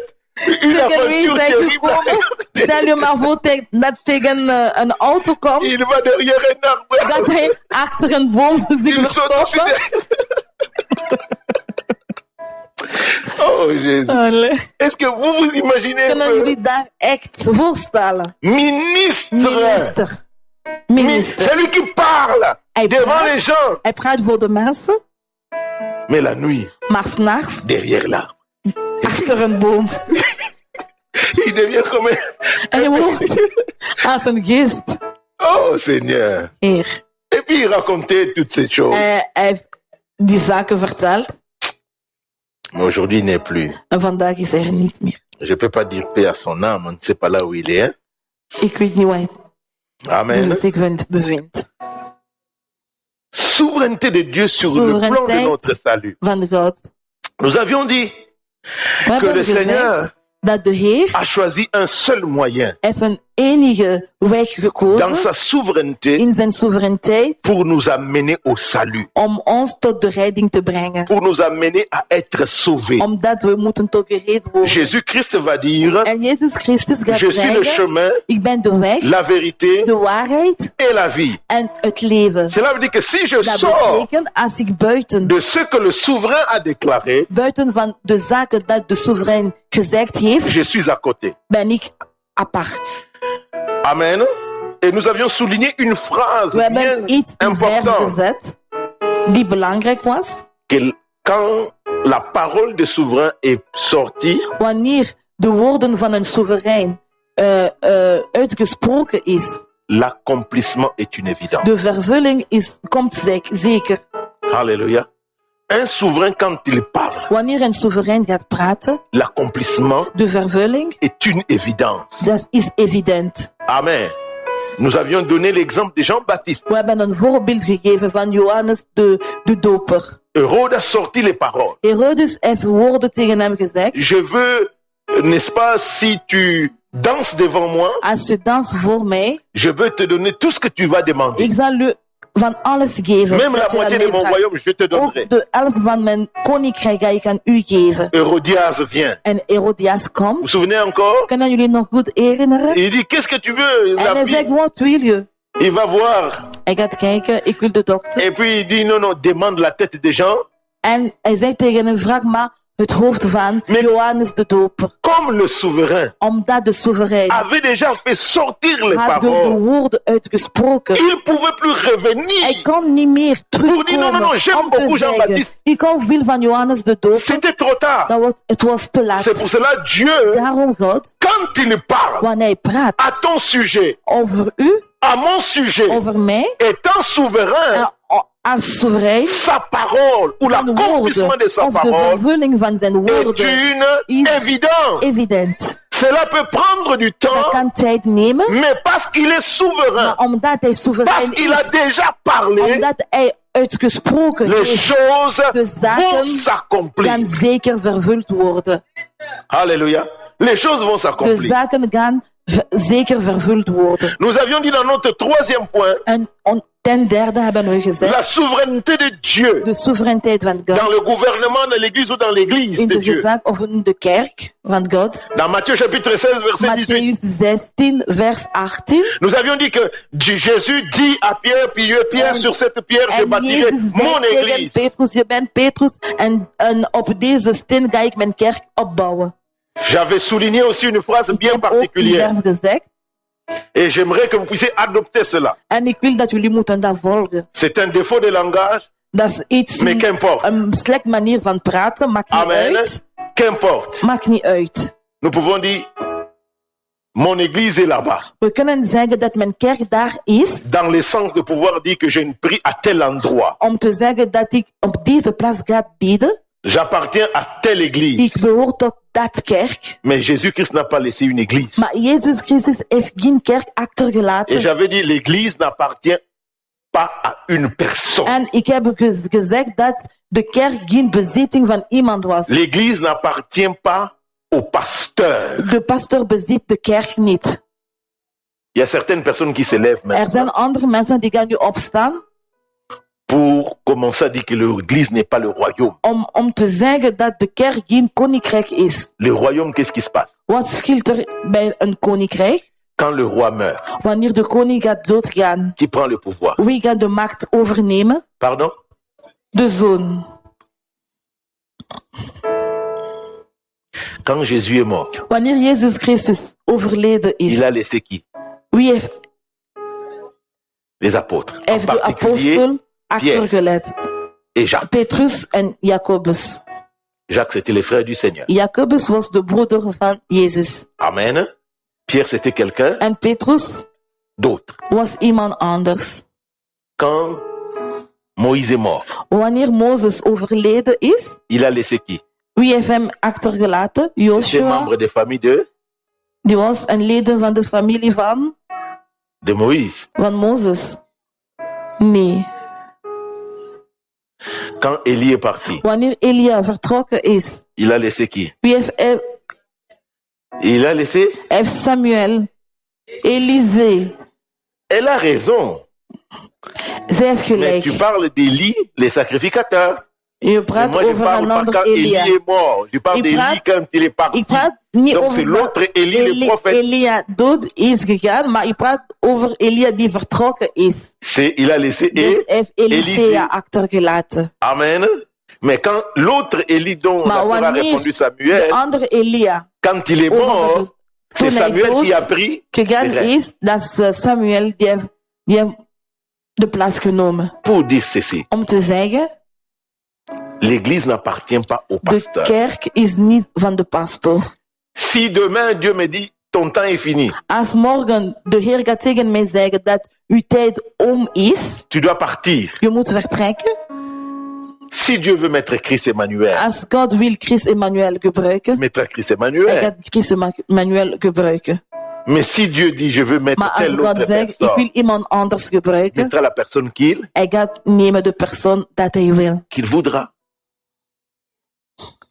une Tegen wie aventure zijn terrible. gekomen? Stel je maar voor dat tegen een auto komt, Il va derrière un arbre. dat hij achter een boom zich Il saute aussi verstopt. derrière. Oh Jésus. Allee. Est-ce que vous vous imaginez un Kunnen peu? jullie daar echt voorstellen? Ministre. Minister. Minister. C'est lui qui parle Hij devant praat, les gens. hij praat voor de mensen, Mais la nuit, maar s'nachts derrière l'arbre, achter een boom. il devient comme un... Hij wordt als een geest. Oh Seigneur. Heer. Et puis il racontait toutes ces choses. Hij heeft die zaken verteld Mais aujourd'hui, il n'est plus. en vandaag is hij er niet meer. Je ne peux pas dire paix à son âme. On ne sait pas là où il est. Hein? Ik weet niet waar hij Amen. zich bevindt. Souveraineté de Dieu sur le plan de Souveraineté notre salut. Van God. Nous avions dit We que hebben le gezegd Seigneur dat de Heer a choisi un seul moyen heeft een enige weg dans gekozen sa souveraineté in zijn soevereiniteit pour nous amener au salut, om ons tot de redding te brengen. pour nous amener à être sauvés. Omdat we moeten toch gered worden. Jésus-Christ va dire, En Jezus Christus gaat je suis le zeggen, chemin, ik ben de weg, la vérité de waarheid et la vie. en het leven. Cela veut dire que si je Dat sors betekent, als ik buiten de ce que le souverain a déclaré, van de zaken dat de soeverein gezegd heeft, je suis à côté. ben ik apart. Amen. Et nous avions souligné une phrase We bien hebben iets in verf importante. gezet die belangrijk was. Que quand la parole des souverains est sortie, Wanneer de woorden van een soeverein uitgesproken is, l'accomplissement est une évidence. de vervulling komt zeker. Alléluia. Un souverain, quand il parle, Wanneer een soeverein gaat praten, l'accomplissement de vervulling, est une évidence. dat is evident. Amen. Nous avions donné l'exemple de Jean-Baptiste. We hebben een voorbeeld gegeven van Johannes de doper. Hérode a sorti les paroles. Herodes heeft woorden tegen hem gezegd. Je veux, n'est-ce pas, si tu danses devant moi, Als je danst voor mij, je veux te donner tout ce que tu vas demander. ik zal u van alles geven. Même la dat je moitié aan mij de mon vraagt. royaume, je te donnerai. Ook de helft van mijn koninkrijk ga ik aan u geven. Hérodias vient. En Herodias Vous vous komt. souvenez encore? Kunnen jullie nog goed herinneren? Il dit, qu'est-ce que tu veux? En La hij zegt, fille, wat wil je? il va voir. Hij gaat kijken, ik wil de dokter. Et puis il dit, non, non, demande la tête des gens. En hij zegt tegen hem, vraag maar het hoofd van Maar- Johannes de doper. Comme le souverain Omdat de soeverein avait déjà fait sortir les had de paroles, woorden uitgesproken. il pouvait plus Hij revenir. kon niet meer dire, non, terugkomen non, j'aime om te beaucoup zeggen, Jean-Baptiste. ik hou veel van Johannes de doper. C'était trop tard. Het was te laat. C'est pour cela, Dieu, Daarom God, quand il parle wanneer hij praat à ton sujet, over u, à mon sujet, over mij, étant souverain, en als soeverein, sa parole ou zijn l'accomplissement woorden de sa of de parole vervulling van zijn est woorden une is évidence. evident. Cela peut prendre du Dat temps, kan tijd nemen, mais parce qu'il est souverain, maar omdat hij parce soeverein qu'il is, a déjà parlé, omdat hij uitgesproken les heeft, choses de zaken vont s'accomplir. gaan zeker vervuld worden. Alléluia. Les choses vont De s'accomplir. zaken gaan zeker vervuld worden. Nous avions dit dans notre troisième point, En ten derde hebben we gezegd, la souveraineté de Dieu de soevereiniteit van dans God le gouvernement de l'Église ou dans l'Église in de de Dieu. gezag of in de kerk van God. Dans Matthieu chapitre 16, verset 18, Matthäus 16, vers 18. nous avions dit que Jésus dit à Pierre, puis Pierre, sur cette pierre, je En bâtirai Jezus mon zei tegen Église. Petrus, je bent Petrus en op deze steen ga ik mijn kerk opbouwen. J'avais souligné aussi une phrase Ik bien heb ook particulière die verf gezegd et j'aimerais que vous puissiez adopter cela. en ik wil dat jullie moeten dat volgen. C'est un défaut de langage, Dat is iets, mais qu'importe. een slecht manier van praten, maakt niet Amen. uit. Qu'importe. Maakt niet uit. Nous pouvons dire, mon Église est là-bas. We kunnen zeggen dat mijn kerk daar is, Dans le sens de pouvoir dire que j'ai une prie à tel endroit. om te zeggen dat ik op deze plaats ga bidden. J'appartiens à telle Ik église. behoor tot dat kerk. Mais Jésus-Christ n'a pas laissé une église. Maar Jezus Christus heeft geen kerk Et achtergelaten. j'avais dit, l'église n'appartient pas à une personne. En ik heb gezegd dat de kerk geen bezitting van iemand was. L'église n'appartient pas au pasteur. De pastor bezit de kerk niet. Il y a certaines personnes qui se lèvent Er zijn maintenant andere mensen die gaan nu opstaan pour commencer à dire que l'église n'est pas le royaume. om te zeggen dat de kerk geen koninkrijk is. Le royaume, qu'est-ce qui se passe? Wat scheelt er bij een koninkrijk? Quand le roi meurt, Wanneer de koning gaat doodgaan, qui prend le pouvoir? wie gaat de macht overnemen? Pardon? De zoon. Quand Jésus est mort, Wanneer Jezus Christus overleden il is, a laissé qui? wie heeft Les apôtres. En heeft de particulier, apostel achtergelaten? et Jacques. Petrus en Jacobus. Jacques, c'était les frères du Seigneur. Jacobus was de broeder van Jezus. Amen. Pierre, c'était quelqu'un En Petrus d'autre. was iemand anders. Quand Moïse est mort, Wanneer Mozes overleden is, il a laissé qui? wie heeft hem achtergelaten? C'était Joshua. membre des familles Die was een leden van de familie de Moïse. van Mozes. Nee. Quand Élie est parti, Wanneer Elia vertrokken is, il a laissé qui? wie heeft Il a laissé. heeft Samuel, Élisée. Elle a raison. Zij heeft Mais gelijk. tu parles d'Élie, les sacrificateurs. Je Mais praat moi, je over parle een pas ander quand Élie Elia. est mort. Je parle Ik d'Élie praat- quand il est parti. Ik praat niet Donc over c'est l'autre Élie, le prophète. Elia dood is gegaan, maar ik praat over Elia die vertrokken is. Il a laissé Dus et heeft Élisée. Elisea achtergelaten. Amen. Mais quand l'autre Élie dont Maar la sœur a wanneer répondu de Samuel, andere Elia quand il est over mort, de- c'est toen hij Samuel qui a dood pris gegaan les rênes. is, dat is Samuel die heeft de plaats genomen. Pour dire ceci. Om te zeggen, L'église n'appartient pas au de pasteur. kerk is niet van de pastor. Si demain Dieu me dit ton temps est fini, Als morgen de Heer gaat tegen mij zeggen dat uw tijd om is, tu dois partir. je moet vertrekken. Si Dieu veut mettre Christ Emmanuel, Als God wil Chris Emmanuel gebruiken, mettra Christ hij Emmanuel. gaat Chris Emmanuel gebruiken. Mais si Dieu dit je veux mettre Maar als telle God autre zegt, ik personne, wil iemand anders gebruiken, mettra la personne hij gaat nemen de persoon dat hij wil. qu'il voudra.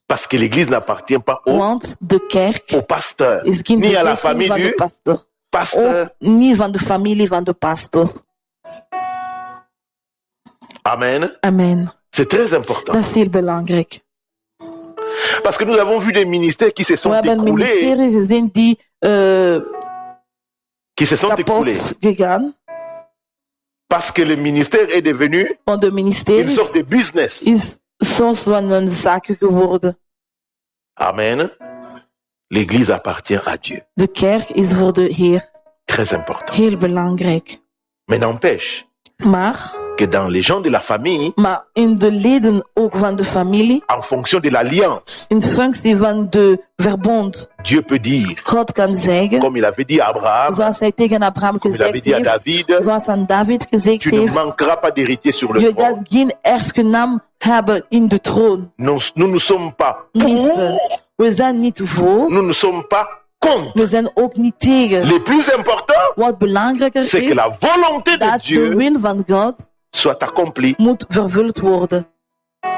Parce que l'église n'appartient pas Want de kerk au pasteur, is geen ni à la bezitting famille van de du pastor. pasteur. Ook niet van de familie van de pastor. Amen. Amen. C'est très important. Dat is heel belangrijk. Parce que nous avons vu des ministères qui se We sont hebben écoulés. ministeries gezien die Qui se sont écoulés. kapot gegaan. Parce que le ministère est devenu Want de une ministerie sorte de business. is soms van een zaak geworden. Amen. L'église appartient à Dieu. De kerk is voor de Heer Très important. heel belangrijk. Mais n'empêche Maar que dans les gens de la famille, in de leden ook van de familie, en fonction de l'alliance, in functie van de verbond, Dieu peut dire, God kan zeggen, comme il avait dit à Abraham, zoals hij tegen Abraham comme il avait gezegd dit à heeft, David, zoals aan David gezegd tu ne heeft, manqueras pas d'héritier sur le je trône. gaat geen erfgenaam hebben in de troon. Nous ne sommes pas Mensen, pour, we zijn niet voor, nous ne sommes pas contre. we zijn ook niet tegen. Le plus important, Wat belangrijker c'est que is, la volonté de dat de Dieu wil van God soit accomplie. moet vervuld worden.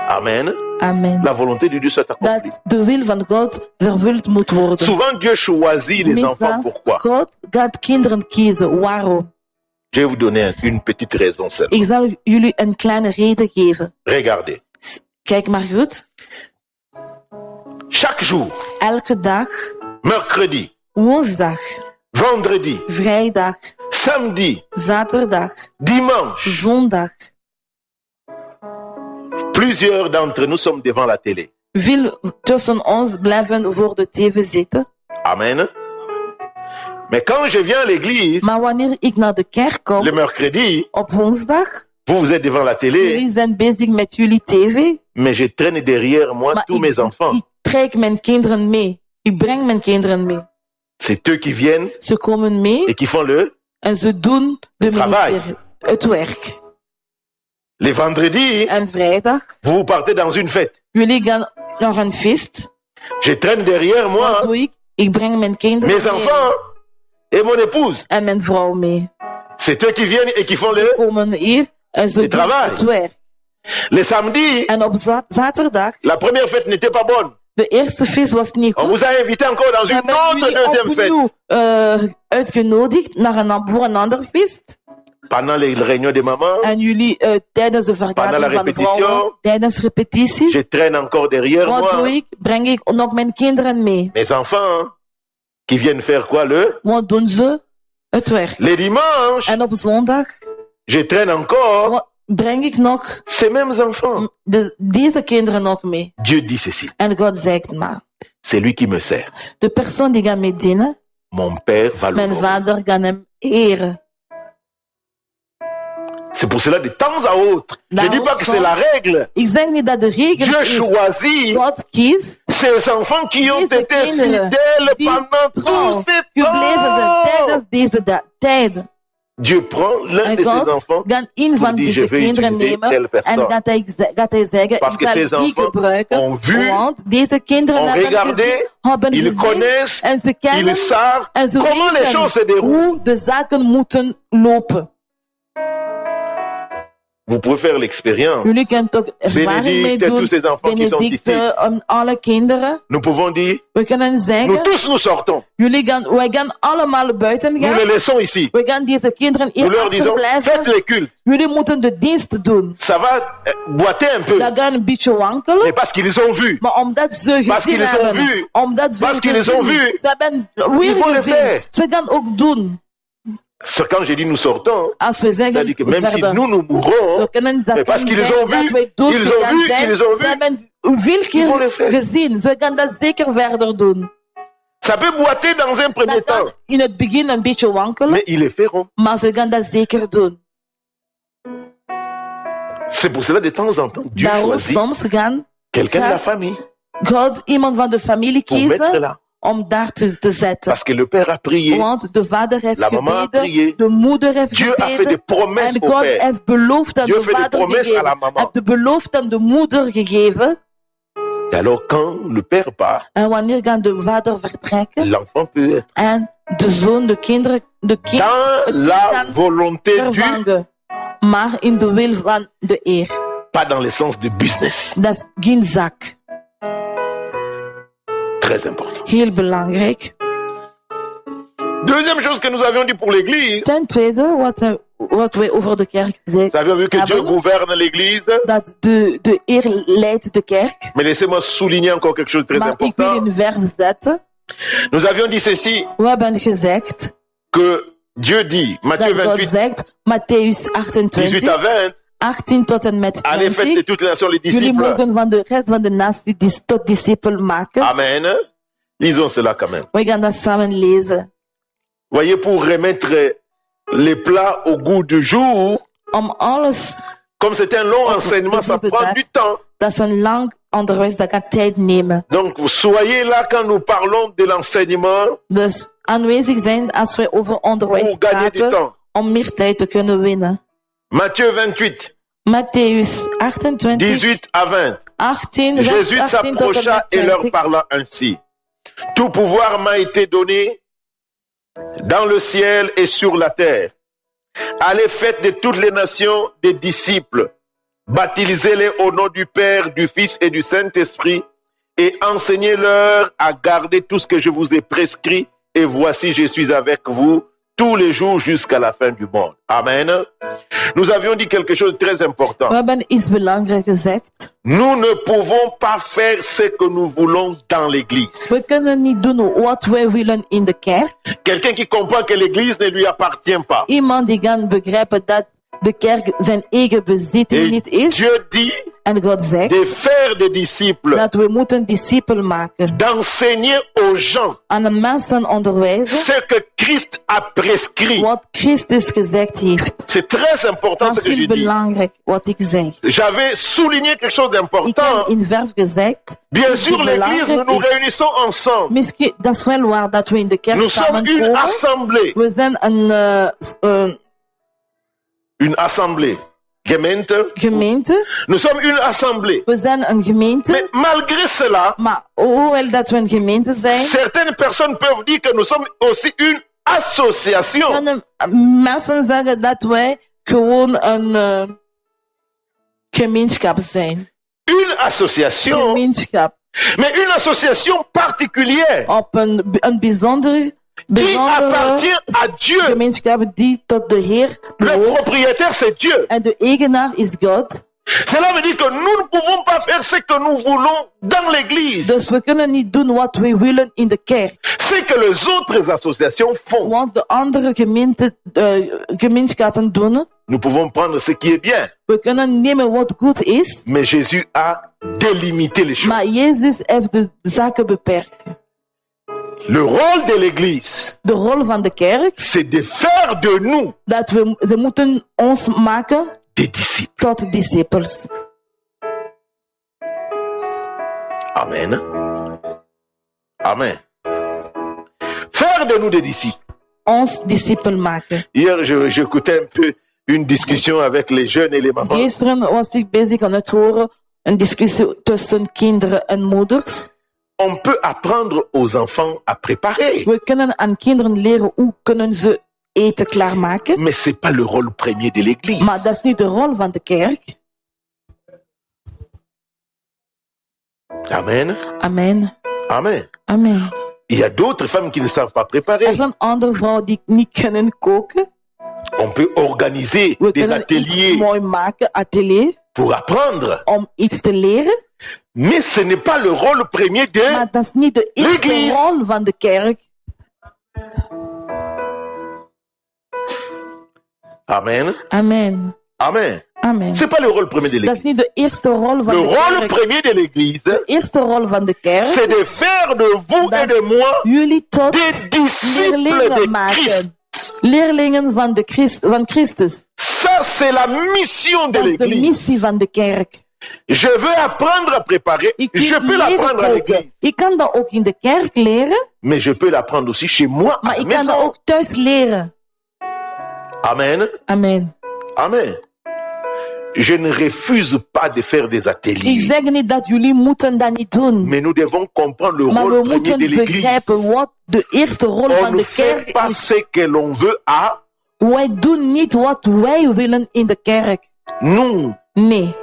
Amen. Amen. La volonté de Dieu soit accomplie. Dat de wil van God vervuld moet worden. Souvent, Dieu choisit les enfants. Meestal, Pourquoi? God gaat kinderen kiezen. Waarom? Je vais vous donner une petite raison simple. Ik zal jullie een kleine reden geven. Regardez. Kijk maar goed. Chaque jour, Elke dag, mercredi, woensdag, vendredi, vrijdag, samedi, zaterdag, dimanche, zondag. plusieurs d'entre nous sommes devant la télé. Veel tussen ons blijven voor de tv zitten. Amen. Mais quand je viens à l'église, Maar wanneer ik naar de kerk kom, le mercredi, op woensdag, vous êtes devant la télé, jullie zijn bezig met jullie tv. mais je traîne derrière moi Maar tous mes enfants. ik trek mijn kinderen mee. Ik breng mijn kinderen mee. C'est eux qui viennent Ze komen mee et qui font en ze doen de travail. ministerie, het werk. les vendredis, En vrijdag, vous partez dans une fête. jullie gaan naar een feest. Je traîne derrière moi Wat doe ik? Ik breng mijn kinderen mes mee enfants et mon épouse. en mijn vrouw mee. C'est eux qui viennent et qui font Ze komen hier en ze Le doen travail. het werk. Les samedis, En op zaterdag, la première fête n'était pas bonne. de eerste feest was niet On goed. vous a invité encore dans We une hebben autre jullie deuxième opnieuw fête. uitgenodigd voor een ander feest. Pendant les réunions des mamans, En jullie tijdens de Pendant la vergadering van répétition, vrouwen, tijdens repetities, je traîne encore derrière wat doe moi. ik? Breng ik nog mijn kinderen mee. Mes enfants, qui viennent faire quoi Wat doen ze? Het werk. Les dimanches, En op zondag je traîne encore breng ik nog ces mêmes enfants. deze kinderen nog mee. Dieu dit ceci, En God zegt maar, c'est lui qui me sert. de persoon die gaat mij dienen, Mon Père va mijn l'honorer. vader gaat hem eren. C'est pour cela, de temps à autre, je ne dis pas que c'est la règle. Ik zeg niet dat de regel Dieu is. choisit God kiest ces enfants qui ont Deze été kinderen fidèles die pendant trouw tout ce gebleven zijn temps. tijdens deze tijd. Dieu prend l'un En de ses God enfants gaat een van dit, je deze vais kinderen utiliser nemen telle personne. en gaat hij zeggen, Parce ik que zal ces die enfants gebruiken, ont vu, want deze kinderen ont hebben regardé, gezien, hebben ils gezien connaissent, en ze kennen ils savent en ze comment les choses se weten déroulent. hoe de zaken moeten lopen. Vous pouvez faire l'expérience. Jullie kunnen toch ervaring mee Bénédicte et tous doen. ces enfants qui sont ici. Benedicte en alle kinderen. Nous pouvons dire, We kunnen nous zeggen, tous nous sortons. wij gaan allemaal buiten Nous gaan. les laissons ici. We gaan deze kinderen Nous hier leur disons, faites achterblijven. les cultes. Jullie moeten de dienst doen. Ça va boiter un peu. Dat gaat een beetje Mais wankelen. parce qu'ils ont vu. Maar omdat ze Parce gezien qu'ils ont hebben. vu. Omdat ze Parce qu'ils ont vu. Ze hebben Il weer faut le gezien. faire. Ze gaan ook doen. C'est quand je dis nous sortons, Als we zeggen, c'est-à-dire que même si verder. nous mourrons, We kunnen dat mais parce kunnen qu'ils zijn ont vu, dat wij dood ils ont gegaan vu, zijn. ils ont vu. Ze hebben veel vont le keer faire. gezien. Ze gaan dat zeker verder doen. ça peut boiter dans un premier Dat kan temps. in het begin een beetje wankelen, Mais ils le feront. maar ze gaan dat zeker doen. C'est pour cela, de temps en temps, Dieu Daarom choisit soms gaan quelqu'un de la famille God iemand van de familie pour mettre kiezen là. om daar te zetten. Parce que le Père a prié. Want de vader heeft La maman a gebeden, prié. de moeder heeft Dieu a fait des gebeden. promesses En au God Père. heeft beloofd aan Dieu de fait des vader promesses à la gegeven. maman. Heeft de belofte aan de moeder gegeven. Et alors, quand le Père part, En wanneer gaan de vader vertrekken? l'enfant peut être En de zoon, de kind dans het la kan volonté du, vervangen. Maar in de wil van de eer. pas dans le sens de business. Dat is geen zaak. Très important. Heel belangrijk. Deuxième chose que nous avions dit pour l'Église, Ten tweede, wat wij over de kerk nous zeggen, avions vu que Dieu Amen. gouverne l'Église. dat de eer leidt de kerk. Mais laissez-moi souligner encore quelque chose de très Maar ik wil important. een verf zetten. Nous avions dit ceci, We hebben gezegd que Dieu dit, Matthieu dat God 28, zegt, Matthäus 18 28, à 20, 18 tot en met allez, faites de 20. toutes les nations les Jullie disciples. mogen van de rest van de natie tot discipel maken. Amen. Lisons cela quand même. We gaan dat samen lezen. Voyez, pour remettre les plats au goût du jour, Om alles, comme c'est un long enseignement, ça prend du temps. dat is een lang onderwijs, dat gaat tijd nemen. Donc, soyez là quand nous parlons de l'enseignement Dus aanwezig zijn als we over onderwijs pour gagner du praten, temps. om meer tijd te kunnen winnen. Matthieu 28, Matthäus 28, 18 à 20. 18, vers Jésus 18 tot en s'approcha met et leur 20. parla ainsi. Tout pouvoir m'a été donné dans le ciel et sur la terre. Allez, faites de toutes les nations des disciples. Baptisez-les au nom du Père, du Fils et du Saint-Esprit et enseignez-leur à garder tout ce que je vous ai prescrit. Et voici, je suis avec vous tous les jours jusqu'à la fin du monde. Amen. Nous avions dit quelque chose de très important. We hebben iets belangrijks gezegd. Nous ne pouvons pas faire ce que nous voulons dans l'église. We kunnen niet doen wat wij willen in de kerk. Quelqu'un qui comprend que l'église ne lui appartient pas. Iemand die kan begrijpen dat de kerk zijn eigen bezitting Et niet is. Dieu dit En God zegt de faire des disciples, dat we moeten discipelen maken. d'enseigner aux gens Aan de mensen onderwijzen ce que Christ a prescrit. wat Christus gezegd heeft. C'est très important Dat ce is que heel je dis. belangrijk wat ik zeg. J'avais souligné quelque chose Ik heb d'important. in verf gezegd. Bien dat sûr, het l'église, nous nous belangrijk is. réunissons ensemble. Misschien, dat is wel waar dat we in de kerk Nous sommes une samenkomen. assemblée. We zijn een Une assemblée. gemeente. Nous sommes une assemblée. We zijn een gemeente. Mais malgré cela, Maar hoewel dat we een gemeente zijn, certaines personnes peuvent dire que nous sommes aussi une association. kunnen mensen zeggen dat wij gewoon een gemeenschap zijn. Une association, Gemeenschap. mais une association particulière Op een bijzondere qui appartient à Dieu. gemeenschap die tot de Heer Le behoort. propriétaire, c'est Dieu. En de eigenaar is God. Cela veut dire que nous ne pouvons pas faire ce que nous voulons dans l'église. Dus we kunnen niet doen wat we willen in de kerk. Ce que les autres associations font. Wat de andere gemeenschappen doen. Nous pouvons prendre ce qui est bien. We kunnen nemen wat goed is. Mais Jésus a délimité les choses. Maar Jezus heeft de zaken beperkt. Le rôle de l'église, De rol van de kerk, c'est de faire de nous dat ze moeten ons maken des disciples. tot disciples. Amen. Amen. Faire de nous des disciples. Ons disciples maken. Hier, j'écoutais un peu une discussion avec les jeunes et les mamans. Gisteren was ik bezig aan het horen een discussie tussen kinderen en moeders. On peut apprendre aux enfants à préparer. We kunnen aan kinderen leren hoe kunnen ze eten klaarmaken. Mais c'est pas le rôle premier de l'église. Maar dat is niet de rol van de kerk. Amen. Amen. Amen. Amen. Il y a d'autres femmes qui ne savent pas préparer. Er zijn andere vrouwen die niet kunnen koken. On peut organiser We des kunnen iets ateliers mooi maken, atelier, pour apprendre. om iets te leren. Mais ce n'est pas le rôle premier de Maar dat is niet de eerste L'église. rol van de kerk. Amen. Amen. Amen. Amen. C'est pas le rôle premier de Dat is l'église. niet de eerste rol van Le de rôle kerk. premier de l'église, De eerste rol van de kerk. c'est de faire de vous et de moi Jullie tot des disciples leerlingen de maken. Christ. Leerlingen van Christus. Ça, c'est la mission de Dat is de l'église. missie van de kerk. Je veux apprendre à préparer. Ik Je wil peux l'apprendre à leren l'église. koken. Ik kan dat ook in de kerk leren, Mais je peux l'apprendre aussi chez moi, à maar la ik kan dat maison. ook thuis leren. Amen. Amen. Amen. Je ne refuse pas de faire des Ik ateliers. zeg niet dat jullie moeten dat niet doen. Mais nous devons comprendre le Maar rôle we premier de moeten l'église. begrijpen wat de eerste rol On van ne de fait kerk pas is. ce que l'on veut à Wij doen niet wat wij willen in de kerk. nous. Nee.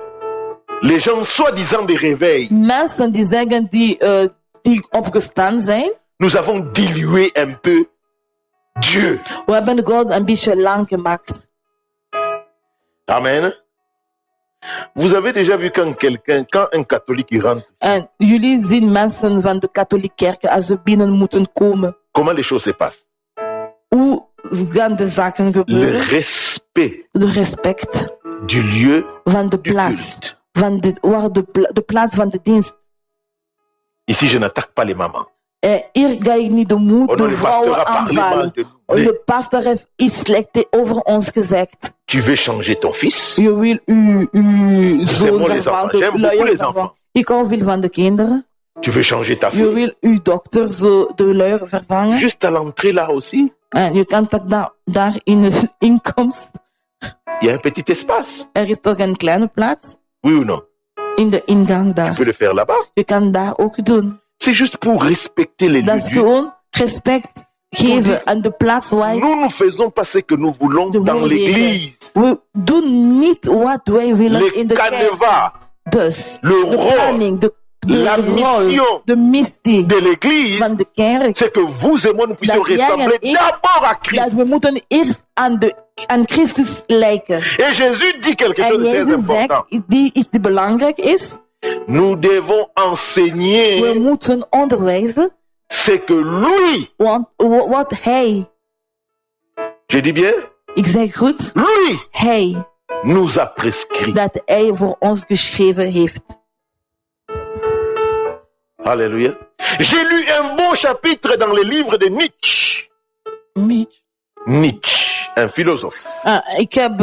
Les gens soi-disant des réveils, Mensen die zeggen die opgestaan zijn. nous avons dilué un peu Dieu. We hebben God een beetje lang gemaakt. Amen. Vous avez déjà vu quand un catholique rentre, En jullie zien mensen van de katholieke kerk als ze binnen moeten komen. comment les choses se passent? Hoe gaan de zaken Le gebeuren? respect De respect du lieu van de du plaats. culte. Van de plaats van de dienst. Ici, je n'attaque pas les mamans. Hier ga ik niet de Oh non, de le pasteur vrouwen a parlé mal aanvallen. de nous. De pastor heeft iets slechts over ons gezegd. Tu veux changer ton fils? Je wil uw zoon J'aime les vervangen, enfants. de J'aime beaucoup luier les vervangen. enfants. Ik hou veel van de kinderen. Tu veux changer ta Je fille? wil uw dochter zo de luier vervangen. Juste à l'entrée là aussi, En je kan dat daar in de inkomst. il y a un petit espace. Er is toch een kleine plaats Oui ou non? in de ingang Tu daar. peux le faire là-bas. Je kan daar ook doen. C'est juste pour respecter les Dat lieux is du. gewoon respect geven aan de plaats waar Nous ne faisons pas ce que nous voulons de dans wil l'église. we doen niet wat wij willen Les in de kerk. canevas, Dus le de rôle planning, de la rol, mission de missie de l'église, van de kerk. c'est que vous et moi nous puissions Dat jij en ressembler ik- d'abord à Dat Christ. we moeten eerst aan Christus lijken. Et Jésus dit quelque chose En de très Jezus important. zegt, die iets die belangrijk is. Nous devons We enseigner moeten onderwijzen ce que lui, wat hij, je dis bien, ik zeg goed, lui hij, nous a prescrit. dat hij voor ons geschreven heeft. Alléluia. J'ai lu un beau chapitre dans le livre de Nietzsche. Nietzsche, un philosophe. Ik heb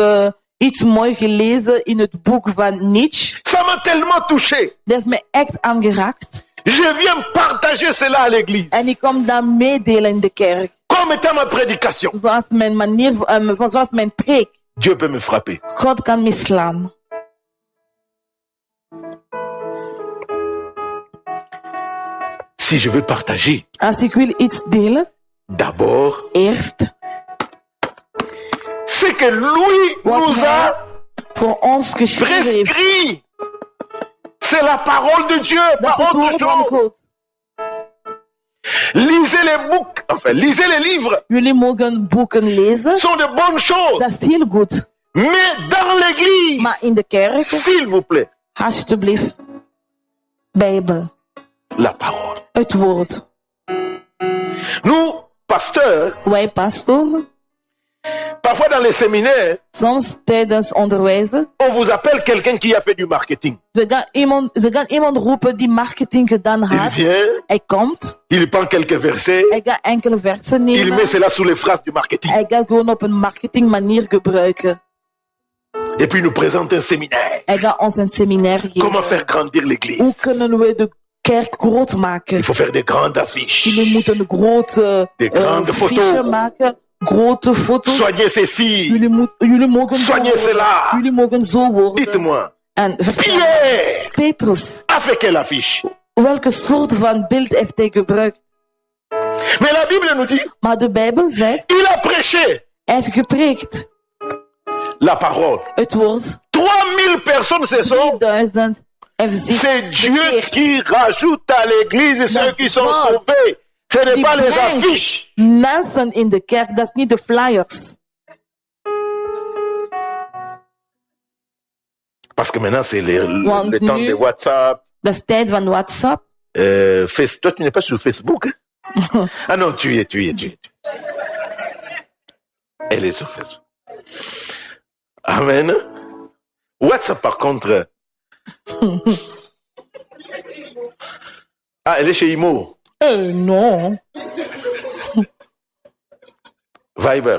iets mooi gelezen in het boek van Nietzsche. Ça m'a tellement touché. Dat heeft me echt aangeraakt. Je viens partager cela à l'église. En ik kom dat meedelen in de kerk. Comme étant ma prédication. Zoals mijn manier, zoals mijn preek. Dieu peut me frapper. God kan me slaan. Si je veux partager, Als ik wil iets delen, d'abord, eerst c'est que lui wat nous hij a voor ons geschreven heeft. prescrit. C'est la parole de Dieu, Dat is pas het autre woord van chose. God. Lisez les books, enfin, lisez les livres. Jullie mogen boeken lezen. Ce sont de bonnes choses. Dat is heel goed. Mais dans l'église, Maar in de kerk, s'il vous plaît, alsjeblieft, Bijbel, la parole. het woord. Nous, pasteurs, Wij pastoren, parfois dans les séminaires, soms tijdens onderwijzen, on vous appelle quelqu'un qui a fait du marketing. ze gaan iemand roepen die marketing gedaan Il had. vient, Hij komt, il prend quelques versets, hij gaat enkele versen il nemen. met cela sous les phrases du marketing. Hij gaat gewoon op een marketingmanier gebruiken. Et puis il nous présente un séminaire. Hij gaat ons een seminaire Comment geven. faire grandir Hoe l'église? kunnen we de kerk groot maken? Il faut faire des grandes affiches. Jullie moeten een grote Des grandes fiche photos. maken, grote foto's. Soignez ceci. Jullie mogen zo Soignez worden. cela. Jullie mogen zo worden. Dites-moi, En vertel, Pierre Petrus, a fait quelle affiche? welke soort van beeld heeft hij gebruikt? Mais la Bible nous dit, Maar de Bijbel zegt, il a prêché hij heeft gepreekt. la parole. Het woord, 3000 personnes se sont. 3000 heeft zich C'est Dieu bekeerd. qui rajoute à l'église ceux qui sont God. sauvés. Ce n'est Die pas les brengt affiches. mensen in de kerk, dat is niet de flyers. Parce que maintenant, c'est Want le temps nu- de WhatsApp. Dat is tijd van WhatsApp. Toi, tu n'es pas sur Facebook. Hein? Ah non, tu y es. Elle est sur Facebook. Amen. WhatsApp, par contre. Ah, elle est chez Imo. Non. Viber.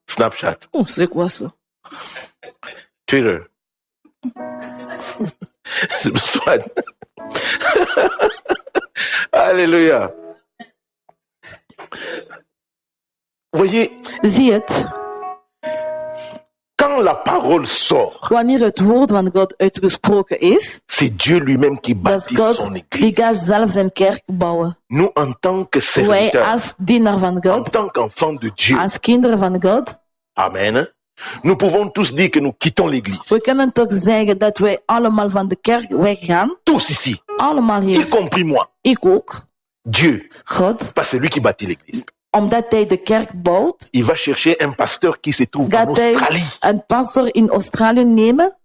Snapchat. Oh, c'est quoi ça? Twitter. Soit. Alléluia. Voyez, Zie je het? quand la parole sort, Wanneer het woord van God uitgesproken is, c'est Dieu lui-même qui dat is bâtit God son die église. gaat zelf zijn kerk bouwen. Nous, en tant que Wij serviteurs, als dienaar van en God, tant qu'enfants de Dieu, als kinderen van God, Amen, nous pouvons tous dire que nous quittons l'église. we kunnen toch zeggen dat wij allemaal van de kerk weggaan. Tous ici, Allemaal y hier. compris moi. Ik ook. Dieu, God, pas celui qui bâtit l'église. omdat hij de kerk bouwt, Il va chercher un pasteur qui se trouve en gaat hij Australie. een pastor in Australië nemen.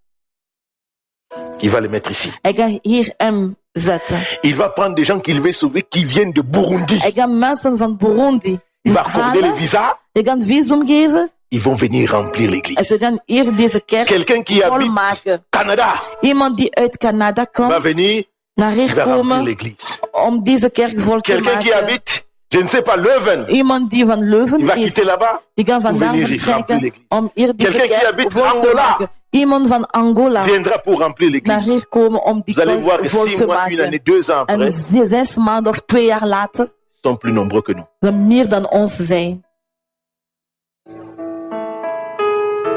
Il va le mettre ici. Hij gaat hier hem zetten. Il va prendre des gens qu'il veut sauver qui viennent de Burundi. Hij gaat mensen van Burundi Il va accorder les halen. visas. Hij gaat visum geven. Ils vont venir remplir En l'église. ze gaan hier deze kerk Quelqu'un qui habite volmaken. Canada Iemand die uit Canada va komt, venir, naar il hier va remplir komen l'église. om deze kerk vol te Quelqu'un qui maken. habite, je ne sais pas, Leuven, Iemand die van il Leuven va is, quitter là-bas. die gaat vandaan venir ici remplir vertrekken l'église. om hier deze Quelqu'un qui kerk habite vol te Angola maken. Iemand van Angola viendra pour remplir naar l'église. hier komen om die Vous allez voir kerk que vol 6 te mois, une année, maken. 2 ans En après, 6 maanden of 2 jaar later, sont plus nombreux que nous. er meer dan ons zijn.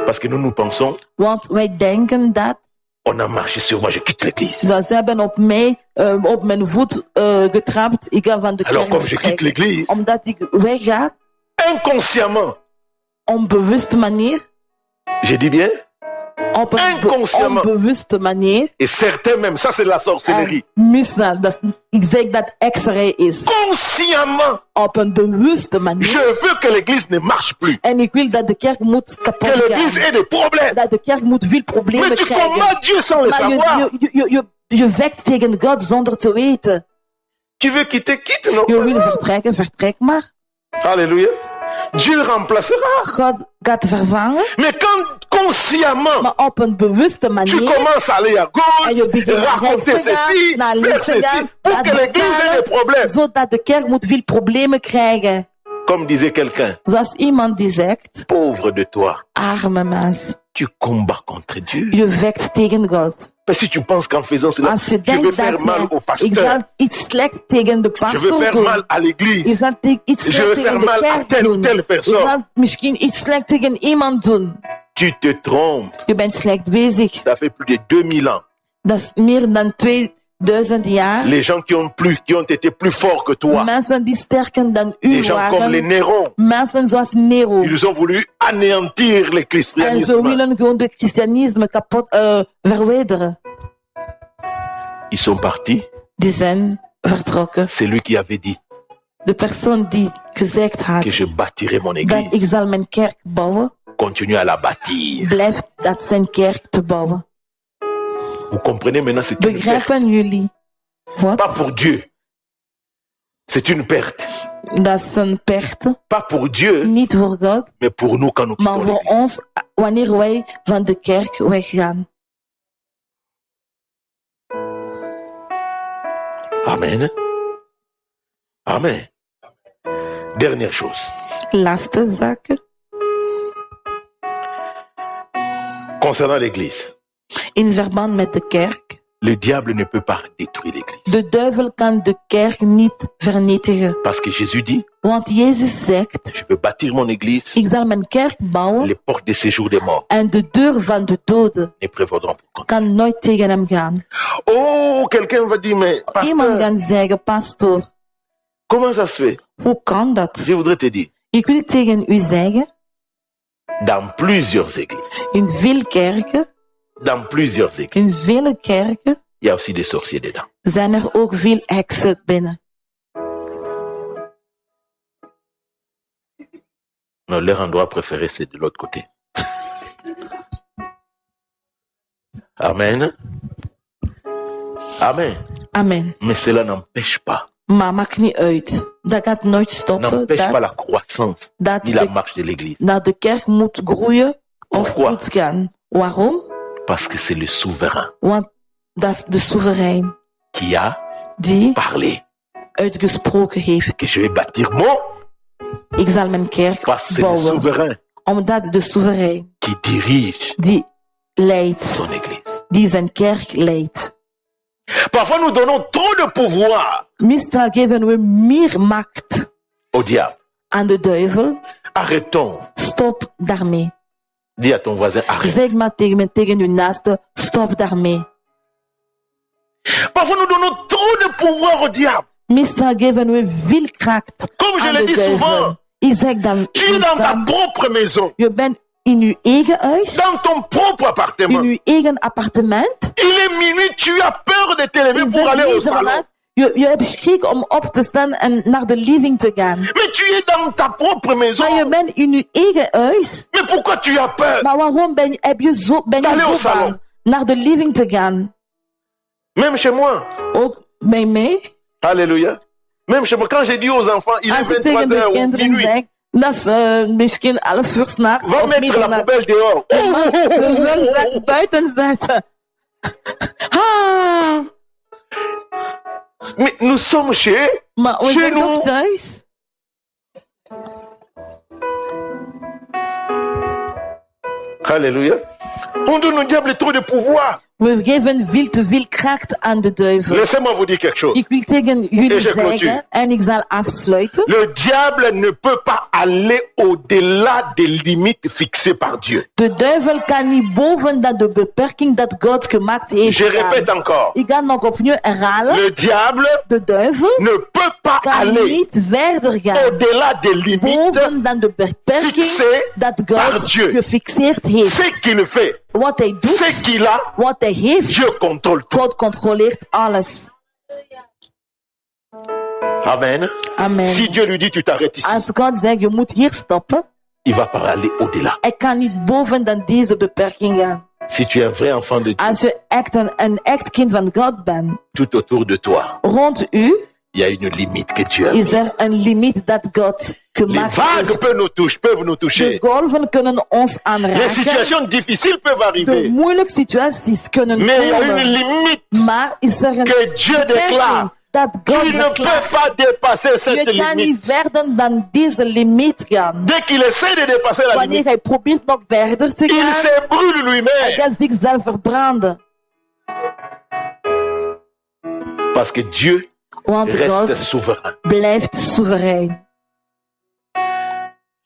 Parce que nous pensons, Want wij denken dat on a marché sur moi, je quitte l'église. ze hebben op mij, op mijn voet getrapt. Ik ga van de Alors kerk comme je quitte vertrekken. l'église, Omdat ik wegga, inconsciemment, onbewuste manier, j'ai dit bien, op een Inconsciemment. onbewuste manier, et certains même, ça c'est la sorcellerie, misdaad, ik zeg dat X-ray is. consciemment, Op een bewuste manier. je veux que l'église ne marche plus, En ik wil dat de kerk moet que kapot l'église gaan. ait des problèmes. Dat de kerk moet veel problemen Mais tu krijgen. combats Dieu sans le Maar savoir. je vecht tegen God zonder te weten. Tu veux quitter, quitte, non? Je wil vertrekken, vertrek maar. Alléluia. Dieu remplacera. God gaat vervangen. Mais quand consciemment, Maar op een bewuste tu manier. commences à aller à En je gauche, begint naar raconter rechts te gaan, ceci, naar faire links te ceci, gaan, pour dat que l'église ait des problèmes. zodat de kerk moet veel problemen krijgen. Comme disait quelqu'un, Zoals iemand die zegt, pauvre de toi, arme mens, tu combats contre Dieu. je vecht tegen God. Mais si tu penses qu'en faisant cela, Als je je vais denkt faire dat mal au je, ik pasteur, zal iets slecht tegen de je vais pastor faire doen. mal à Je l'église, zal iets je slecht vais tegen faire de mal à kerk telle ou doen. telle Je personne. zal misschien iets slecht tegen iemand doen. Tu te trompes. Je bent slecht bezig. Ça fait plus de 2000 ans. Dat is meer dan 2000 jaar. Les gens qui ont été plus forts que toi, Mensen die sterker dan des u gens comme les waren. Néron, Mensen zoals Nero. ils ont voulu anéantir le En ze christianisme. willen gewoon het christianisme kapot verwijderen. Ils sont partis. Die zijn vertrokken. C'est lui qui avait dit De persoon die gezegd had que je bâtirai mon dat ik église. zal mijn kerk bouwen, Continue à la bâtir. blijft dat zijn kerk te bouwen. Vous comprenez maintenant, c'est une perte. Begrijpen jullie? Pas Wat? pour Dieu. C'est une perte. Dat is een perte. Pas pour Dieu, Niet voor God, mais pour nous quand nous maar quittons voor l'église. ons wanneer wij van de kerk weggaan. Amen. Amen. Dernière chose. Laatste zaak. Concernant l'église, In verband met de kerk. le diable ne peut pas détruire l'église. De duivel kan de kerk niet vernietigen. Parce que Jésus dit, Want Jezus zegt, je veux bâtir mon église, ik zal mijn kerk bouwen les portes de séjour des morts en de deur van de doden ne prévaudront pas contre. kan nooit tegen hem gaan. Oh, quelqu'un va dire, mais Iemand pasteur, kan zeggen, pastor, comment ça se fait? hoe kan dat? Je voudrais te dire, Ik wil tegen u zeggen, dans plusieurs églises, in veel kerken, in vele kerken, il y a aussi des sorciers dedans. zijn er ook veel heksen binnen. Non, leur endroit préféré, c'est de l'autre côté. Amen. Amen. Amen. Mais cela n'empêche pas, Maar maakt niet uit. Dat gaat nooit stoppen. n'empêche pas la Dat, croissance dat, ni la de, marche de l'église. dat de kerk moet groeien of Pourquoi? goed gaan. Waarom? Parce que c'est le souverain Want dat is de soeverein qui a die parlé uitgesproken heeft. que je vais bâtir mon, Ik zal mijn kerk parce que c'est le bouwen. souverain Omdat de soeverein qui dirige die leidt, son église. die zijn kerk leidt. Parfois, nous donnons trop de pouvoir Meestal geven we meer macht au diable. aan de duivel. Arrêtons. Stop daarmee. Dis à ton voisin, arrête. Zeg maar tegen uw naaste, stop daarmee. Parfois, nous donnons trop de pouvoir au diable. Meestal geven we veel kracht Comme je aan le de dis duivel. souvent, Ik zeg dan, tu es dans ta propre maison, je bent in uw eigen huis, dans ton propre appartement. in uw eigen appartement. Il est minuit, tu as peur de te lever Je pour zegt aller au niet salon. van, je hebt schrik om op te staan en naar de living te gaan. Mais tu es dans ta propre maison. Maar je bent in uw eigen huis. Mais pourquoi tu as peur? Maar waarom ben je D'aller au zo salon. bang naar de living te gaan? Même chez moi. Ook bij mij. Alléluia. Même chez moi, quand j'ai dit aux enfants, il est Als ik tegen 23 de heures ou kinderen minuit, zeg, dat is misschien 11 uur 's nachts va of mettre la middernacht. poubelle dehors. De vuilzak buiten zetten. Ah, Mais nous sommes chez maar we Chez zijn nous. toch thuis? Alléluia. On donne au diable trop de pouvoir. We geven veel te veel kracht aan de duivel. Laissez-moi vous dire quelque chose. Ik wil tegen jullie Et je clôture. zeggen, en ik zal afsluiten. Le diable ne peut pas aller au-delà des limites fixées par Dieu. De duivel kan niet boven dat de beperking dat God gemaakt heeft Je gaan. répète encore. Ik ga nog opnieuw herhalen. Le diable De duivel ne peut pas kan aller niet verder gaan au-delà des limites boven dan de beperking fixées dat par God Dieu. gefixeerd heeft. Ce qu'il fait, Wat hij ce doet, qu'il a, wat hij heeft, Dieu contrôle tout. God controleert alles. Amen. Amen. Si Dieu lui dit tu t'arrêtes ici, Als God zegt, je moet hier stoppen, il va pas aller au-delà. hij kan niet boven dan deze beperking gaan. Si tu es un vrai enfant de Dieu, Als je echt een echt kind van God bent, tout autour de toi, rond u il y a une limite que Dieu a is mis. er een limiet dat God Les gemaakt vagues heeft. peuvent nous De toucher. golven kunnen ons Les aanraken. situations difficiles peuvent De arriver. moeilijke situaties kunnen Mais il y a une komen. limite Maar is er een que Dieu déclare. dat Tu God ne peux verklaart. pas dépasser cette Je kan limite. niet verder dan deze limiet gaan. Dès qu'il essaie de dépasser la Wanneer limite, hij probeert nog verder te il gaan, se brûle hij lui-même. gaat zichzelf verbranden. Parce que Dieu Want reste God souverain. blijft soeverein.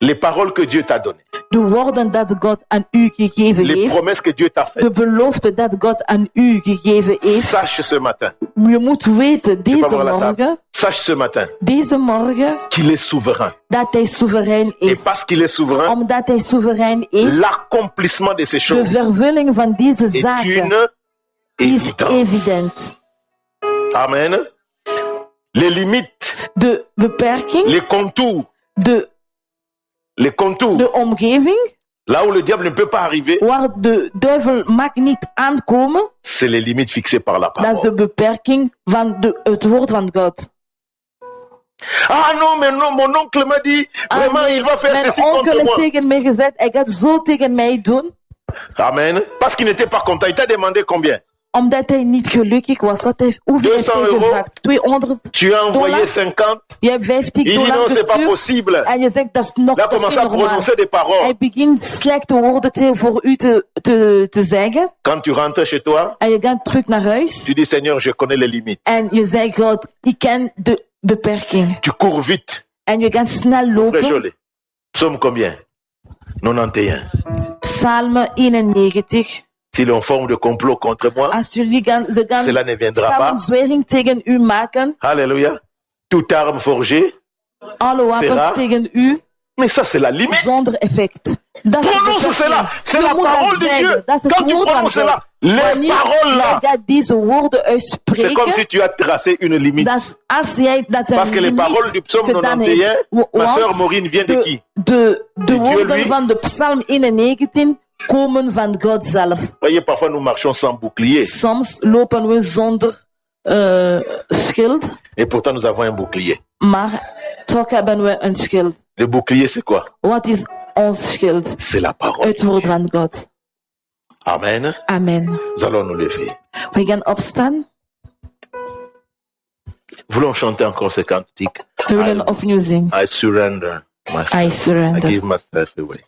Les paroles que Dieu t'a données, De woorden dat God aan u gegeven les heeft, promesses que Dieu t'a de faites, belofte dat God aan u gegeven heeft. sache ce matin, Je moet weten pas voir la table. deze sache ce matin morgen, qu'il est souverain. dat hij soeverein Et is. parce qu'il est souverain, Omdat hij soeverein is, l'accomplissement de ces de choses vervulling van deze est zaken une is évidence. evident. Amen. Les limites, De beperking, les contours, de omgeving, là où le diable ne peut pas arriver, waar de duivel mag niet aankomen, c'est les limites fixées par la dat is de parole. beperking van het woord van God. Ah non, mais non, mon oncle m'a dit, vraiment, il va faire ceci Mijn contre onkel heeft moi. tegen mij gezegd, hij gaat zo tegen mij doen, Amen. Parce qu'il n'était pas content. Il t'a demandé combien? omdat hij niet gelukkig was. Hoeveel heeft 200 hij euro. gevraagd? 200 Tu as envoyé $. 50. Je hebt 50 Il dit dollar non, c'est pas gestuurd. possible. En je zegt, dat is nog Là, dat is commence niet à normaal. prononcer des paroles. Hij begint slechte woorden voor u te zeggen. Quand tu rentres chez toi, En je gaat terug naar huis. tu dis Seigneur, je connais les limites. En je zegt, God, ik ken de beperking. Tu cours vite. En je gaat snel Frère lopen. Jolet. Psaume combien? 91. Psalm 91. S'il est en forme de complot contre moi, Als jullie ze gaan cela ne viendra pas. samenzwering tegen u maken. Alléluia. Toute arme forgée. Alle wapens Sera. tegen u. Mais ça, c'est la limite. Zonder effect. Dat is de Prononce beperking. cela. C'est Je la moet dat parole de zeggen. Dieu. Dat is het Quand tu woord van prononces God. cela, les Wanneer paroles là, jij deze woorden c'est comme uitspreken, si tu as tracé une limite. dat is als jij dat een Parce que les limiet paroles du psaume gedaan 91, heeft. ma Want sœur Maureen vient de qui? De Dieu, woorden lui. van de Psalm 91 komen van God zelf. Voyez, parfois nous marchons sans bouclier. Soms lopen we zonder schild, Et pourtant nous avons un bouclier. maar toch hebben we een schild. Le bouclier, c'est quoi? Wat is ons schild? C'est la parole. Het woord van God. Amen. Amen. Nous allons nous lever. We gaan opstaan. Voulons chanter encore ce cantique. We willen opnieuw zingen. I surrender myself. I surrender. I give myself away.